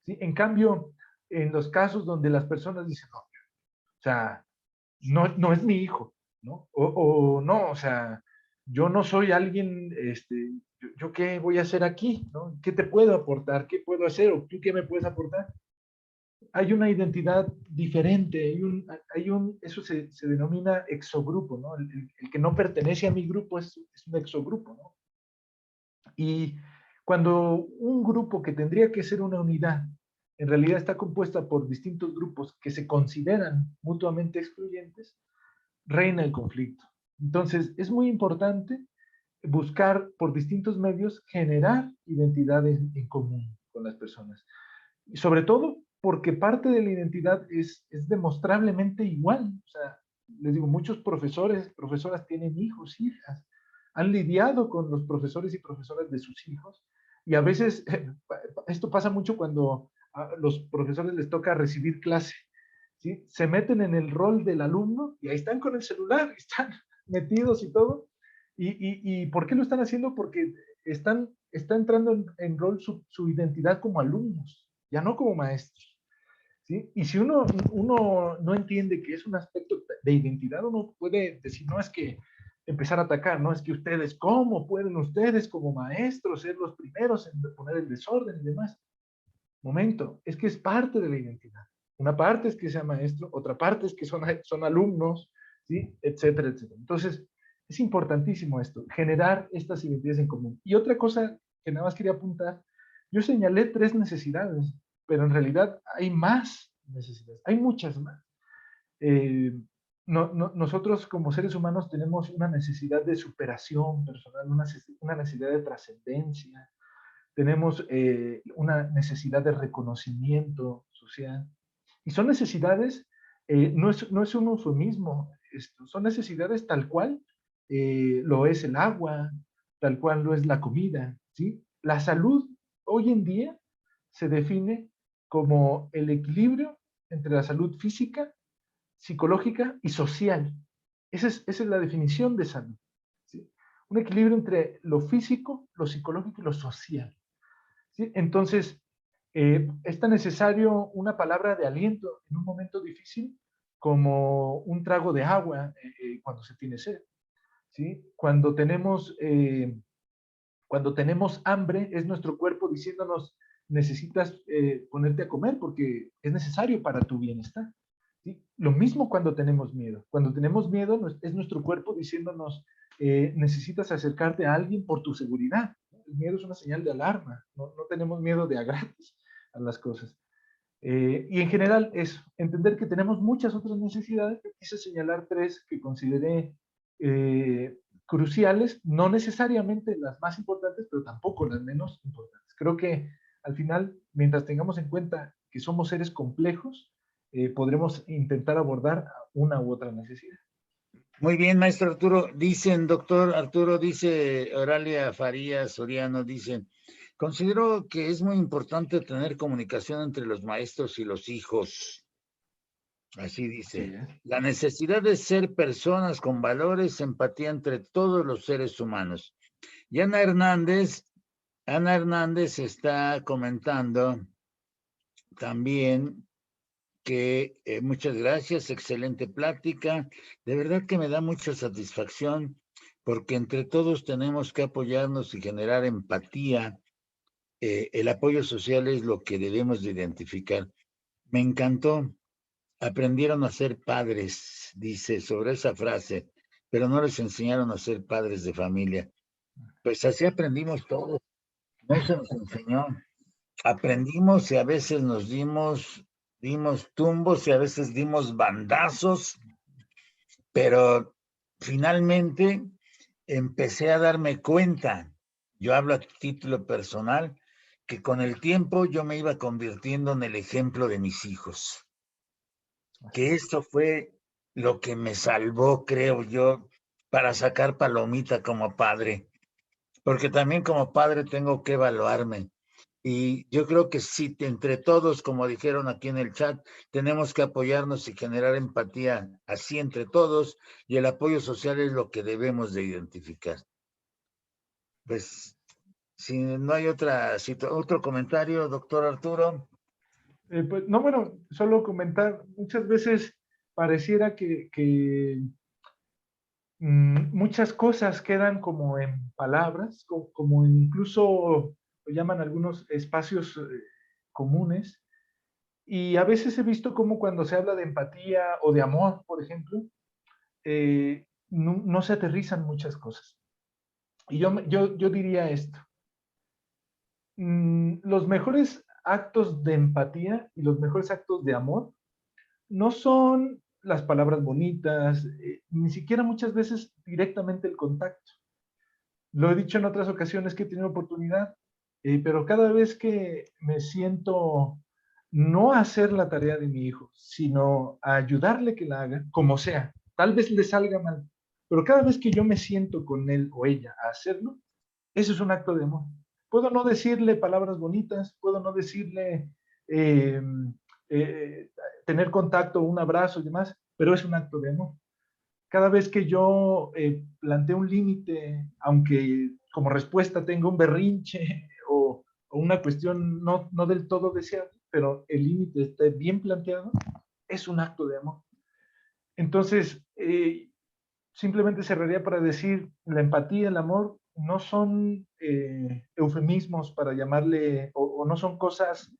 C: ¿sí? En cambio, en los casos donde las personas dicen, no, o sea, no es mi hijo, ¿no? O no, o sea, yo no soy alguien, yo qué voy a hacer aquí, ¿no? ¿Qué te puedo aportar? ¿Qué puedo hacer? ¿O tú qué me puedes aportar? Hay una identidad diferente, eso se denomina exogrupo, ¿no? El que no pertenece a mi grupo es un exogrupo, ¿no? Y cuando un grupo que tendría que ser una unidad, en realidad está compuesta por distintos grupos que se consideran mutuamente excluyentes, reina el conflicto. Entonces, es muy importante buscar por distintos medios generar identidades en común con las personas. Y sobre todo porque parte de la identidad es demostrablemente igual. O sea, les digo, muchos profesores, profesoras tienen hijos, hijas, han lidiado con los profesores y profesoras de sus hijos, y a veces esto pasa mucho cuando a los profesores les toca recibir clase, ¿sí? Se meten en el rol del alumno y ahí están con el celular, están metidos y todo. ¿Y por qué lo están haciendo? Porque está entrando en rol su identidad como alumnos, ya no como maestros. ¿Sí? Y si uno no entiende que es un aspecto de identidad, uno puede decir, no, es que empezar a atacar, no es que ustedes, ¿cómo pueden ustedes como maestros ser los primeros en poner el desorden y demás? Momento, es que es parte de la identidad. Una parte es que sea maestro, otra parte es que son alumnos, ¿sí? Etcétera, etcétera. Entonces, es importantísimo esto, generar estas identidades en común. Y otra cosa que nada más quería apuntar, yo señalé 3 necesidades, pero en realidad hay más necesidades, hay muchas más. Nosotros como seres humanos tenemos una necesidad de superación personal, una necesidad de trascendencia, tenemos una necesidad de reconocimiento social. Y son necesidades, no es un eufemismo, son necesidades tal cual lo es el agua, tal cual lo es la comida, ¿sí? La salud hoy en día se define como el equilibrio entre la salud física, psicológica y social. Esa es la definición de salud, ¿sí? Un equilibrio entre lo físico, lo psicológico y lo social, ¿sí? Entonces, es tan necesario una palabra de aliento en un momento difícil como un trago de agua cuando se tiene sed, ¿sí? Cuando tenemos hambre, es nuestro cuerpo diciéndonos, necesitas ponerte a comer porque es necesario para tu bienestar, ¿sí? Lo mismo cuando tenemos miedo. Cuando tenemos miedo, es nuestro cuerpo diciéndonos, necesitas acercarte a alguien por tu seguridad. El miedo es una señal de alarma. No tenemos miedo de a gratis a las cosas. Y en general es entender que tenemos muchas otras necesidades. Quise señalar 3 que consideré cruciales, no necesariamente las más importantes, pero tampoco las menos importantes. Creo que al final, mientras tengamos en cuenta que somos seres complejos, podremos intentar abordar una u otra necesidad.
A: Muy bien, maestro Arturo. Dicen, doctor Arturo, dice Oralia Farías Soriano, dicen, considero que es muy importante tener comunicación entre los maestros y los hijos. Así dice. Sí, la necesidad de ser personas con valores, empatía entre todos los seres humanos. Y Ana Hernández está comentando también que muchas gracias, excelente plática. De verdad que me da mucha satisfacción porque entre todos tenemos que apoyarnos y generar empatía. El apoyo social es lo que debemos de identificar. Me encantó. Aprendieron a ser padres, dice sobre esa frase, pero no les enseñaron a ser padres de familia. Pues así aprendimos todos. No se nos enseñó. Aprendimos y a veces nos dimos tumbos y a veces dimos bandazos, pero finalmente empecé a darme cuenta, yo hablo a título personal, que con el tiempo yo me iba convirtiendo en el ejemplo de mis hijos. Que esto fue lo que me salvó, creo yo, para sacar palomita como padre, porque también como padre tengo que evaluarme. Y yo creo que sí, entre todos, como dijeron aquí en el chat, tenemos que apoyarnos y generar empatía así entre todos, y el apoyo social es lo que debemos de identificar. Pues, si no hay otro comentario, doctor Arturo.
C: Pues, no, bueno, solo comentar, muchas veces pareciera que muchas cosas quedan como en palabras, como incluso lo llaman algunos espacios comunes, y a veces he visto como cuando se habla de empatía o de amor, por ejemplo, no se aterrizan muchas cosas. Y yo diría esto. Los mejores actos de empatía y los mejores actos de amor no son las palabras bonitas, ni siquiera muchas veces directamente el contacto. Lo he dicho en otras ocasiones que he tenido oportunidad, pero cada vez que me siento no a hacer la tarea de mi hijo, sino a ayudarle que la haga, como sea, tal vez le salga mal, pero cada vez que yo me siento con él o ella a hacerlo, eso es un acto de amor. Puedo no decirle palabras bonitas, puedo no decirle eh, eh, tener contacto, un abrazo y demás, pero es un acto de amor. Cada vez que yo planteo un límite, aunque como respuesta tenga un berrinche o una cuestión no del todo deseable, pero el límite está bien planteado, es un acto de amor. Entonces, simplemente cerraría para decir, la empatía, el amor, no son eufemismos para llamarle, o no son cosas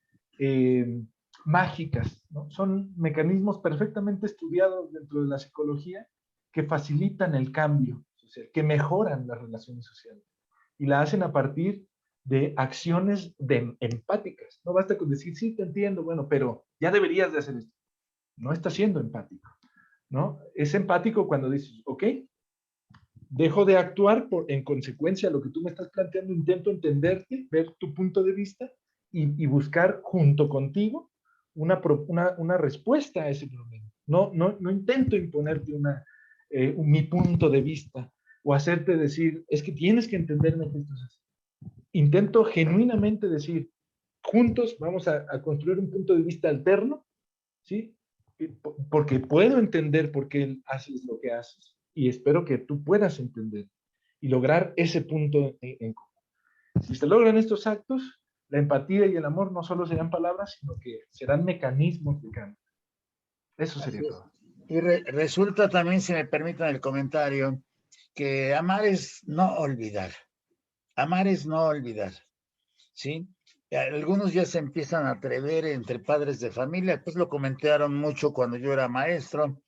C: mágicas, ¿no? Son mecanismos perfectamente estudiados dentro de la psicología que facilitan el cambio social, que mejoran las relaciones sociales y la hacen a partir de acciones empáticas. No basta con decir, sí, te entiendo, bueno, pero ya deberías de hacer esto. No está siendo empático, ¿no? Es empático cuando dices, ok, dejo de actuar en consecuencia a lo que tú me estás planteando, intento entenderte, ver tu punto de vista y buscar junto contigo una respuesta a ese problema. No intento imponerte mi punto de vista o hacerte decir, es que tienes que entenderme que esto es así. Intento genuinamente decir, juntos vamos a construir un punto de vista alterno, ¿sí? Porque puedo entender por qué haces lo que haces y espero que tú puedas entender y lograr ese punto en común. Si se logran estos actos, la empatía y el amor no solo serán palabras, sino que serán mecanismos de cambio. Eso sería todo.
A: Y resulta también, si me permiten el comentario, que amar es no olvidar. Amar es no olvidar, ¿sí? Algunos ya se empiezan a atrever entre padres de familia, pues lo comentaron mucho cuando yo era maestro,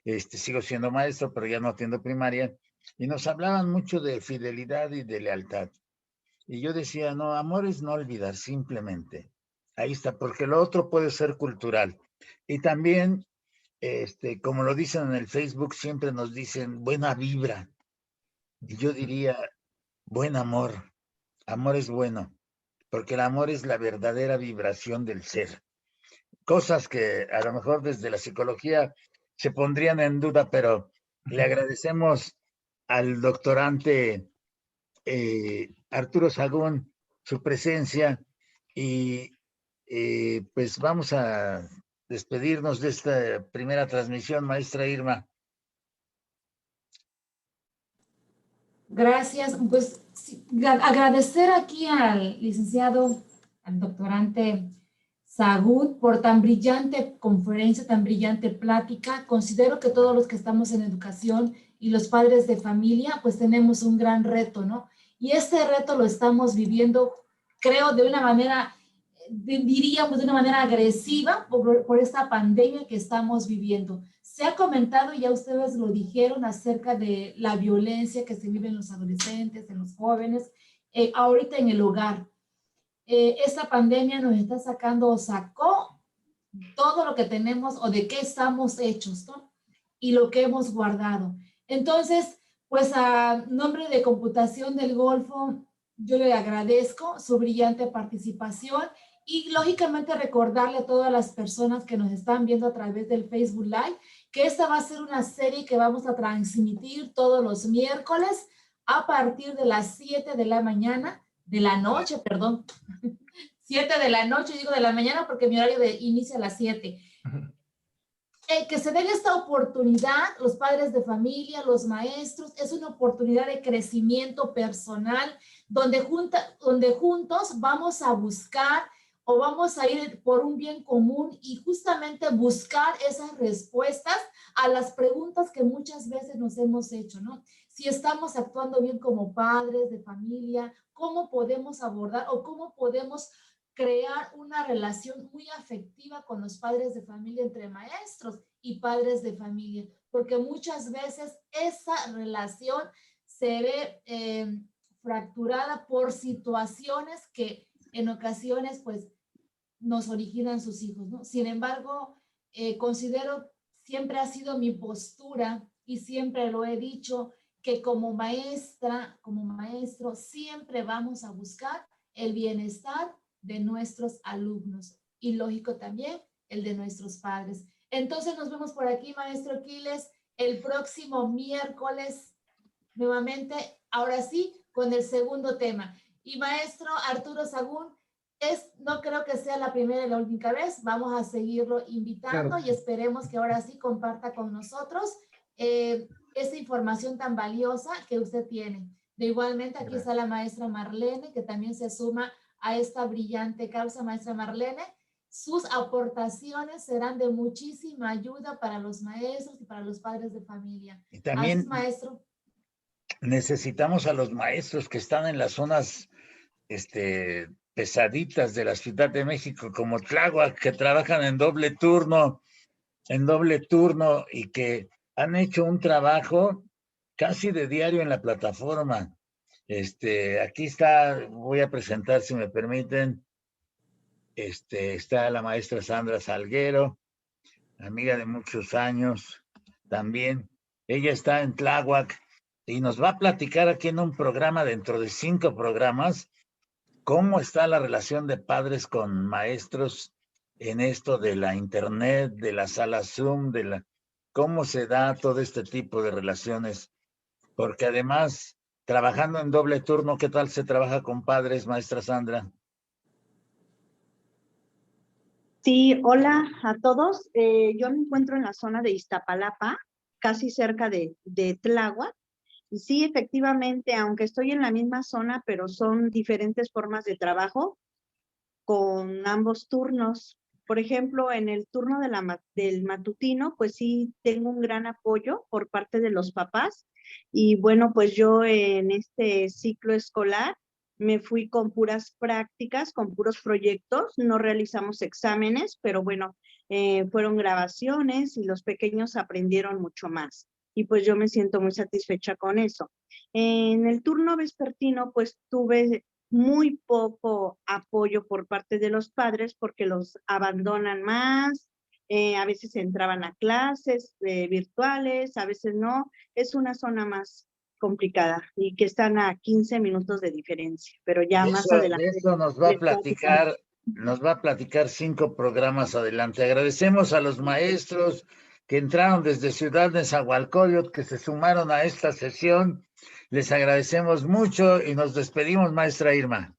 A: sigo siendo maestro, pero ya no atiendo primaria, y nos hablaban mucho de fidelidad y de lealtad. Y yo decía, no, amor es no olvidar, simplemente. Ahí está, porque lo otro puede ser cultural. Y también, como lo dicen en el Facebook, siempre nos dicen buena vibra. Y yo diría, buen amor. Amor es bueno, porque el amor es la verdadera vibración del ser. Cosas que a lo mejor desde la psicología se pondrían en duda, pero le agradecemos al doctorante Arturo Sagún su presencia y pues vamos a despedirnos de esta primera transmisión, maestra Irma.
B: Gracias. Pues sí, agradecer aquí al licenciado, al doctorante Sagún por tan brillante conferencia, tan brillante plática. Considero que todos los que estamos en educación y los padres de familia, pues tenemos un gran reto, ¿no? Y este reto lo estamos viviendo, creo, de una manera, diríamos, de una manera agresiva por esta pandemia que estamos viviendo. Se ha comentado, ya ustedes lo dijeron, acerca de la violencia que se vive en los adolescentes, en los jóvenes, ahorita en el hogar. Esta pandemia nos está sacando o sacó todo lo que tenemos o de qué estamos hechos, ¿no? Y lo que hemos guardado. Entonces, pues a nombre de Computación del Golfo, yo le agradezco su brillante participación y lógicamente recordarle a todas las personas que nos están viendo a través del Facebook Live que esta va a ser una serie que vamos a transmitir todos los miércoles a partir de las 7 de la mañana, de la noche, perdón, 7 de la noche, digo de la mañana porque mi horario inicia a las 7. Que se den esta oportunidad, los padres de familia, los maestros, es una oportunidad de crecimiento personal donde juntos vamos a buscar o vamos a ir por un bien común y justamente buscar esas respuestas a las preguntas que muchas veces nos hemos hecho, ¿no? Si estamos actuando bien como padres de familia, ¿cómo podemos abordar o cómo podemos crear una relación muy afectiva con los padres de familia, entre maestros y padres de familia? Porque muchas veces esa relación se ve fracturada por situaciones que en ocasiones pues nos originan sus hijos, ¿no? Sin embargo, considero, siempre ha sido mi postura y siempre lo he dicho, que como maestra, como maestro, siempre vamos a buscar el bienestar de nuestros alumnos y lógico también el de nuestros padres. Entonces nos vemos por aquí, maestro Quiles, el próximo miércoles nuevamente, ahora sí, con el segundo tema. Y maestro Arturo Sagún, no creo que sea la primera y la única vez, vamos a seguirlo invitando,
C: Claro.
B: Y esperemos que ahora sí comparta con nosotros esta información tan valiosa que usted tiene. De igualmente, aquí está la maestra Marlene, que también se suma a esta brillante causa. Maestra Marlene, sus aportaciones serán de muchísima ayuda para los maestros y para los padres de familia.
A: Y también
B: así, maestro,
A: necesitamos a los maestros que están en las zonas pesaditas de la Ciudad de México, como Tláhuac, que trabajan en doble turno y que han hecho un trabajo casi de diario en la plataforma. Aquí está, voy a presentar, si me permiten, está la maestra Sandra Salguero, amiga de muchos años también. Ella está en Tláhuac y nos va a platicar aquí en un programa, dentro de 5 programas, cómo está la relación de padres con maestros en esto de la internet, de la sala Zoom, cómo se da todo este tipo de relaciones, porque además, trabajando en doble turno, ¿qué tal se trabaja con padres, maestra Sandra?
F: Sí, hola a todos. Yo me encuentro en la zona de Iztapalapa, casi cerca de Tláhuac. Y sí, efectivamente, aunque estoy en la misma zona, pero son diferentes formas de trabajo con ambos turnos. Por ejemplo, en el turno del matutino, pues sí tengo un gran apoyo por parte de los papás. Y bueno, pues yo en este ciclo escolar me fui con puras prácticas, con puros proyectos, no realizamos exámenes, pero bueno, fueron grabaciones y los pequeños aprendieron mucho más. Y pues yo me siento muy satisfecha con eso. En el turno vespertino, pues tuve muy poco apoyo por parte de los padres porque los abandonan más, a veces entraban a clases virtuales, a veces no. Es una zona más complicada y que están a 15 minutos de diferencia, pero ya más adelante.
A: De eso nos va a platicar 5 programas adelante. Agradecemos a los maestros que entraron desde Ciudad de Nezahualcóyotl, que se sumaron a esta sesión. Les agradecemos mucho y nos despedimos, maestra Irma.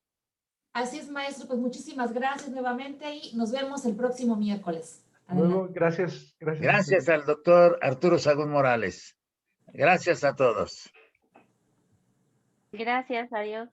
B: Así es, maestro, pues muchísimas gracias nuevamente y nos vemos el próximo miércoles.
C: Luego, gracias.
A: Gracias al doctor Arturo Sagún Morales. Gracias a todos.
E: Gracias, adiós.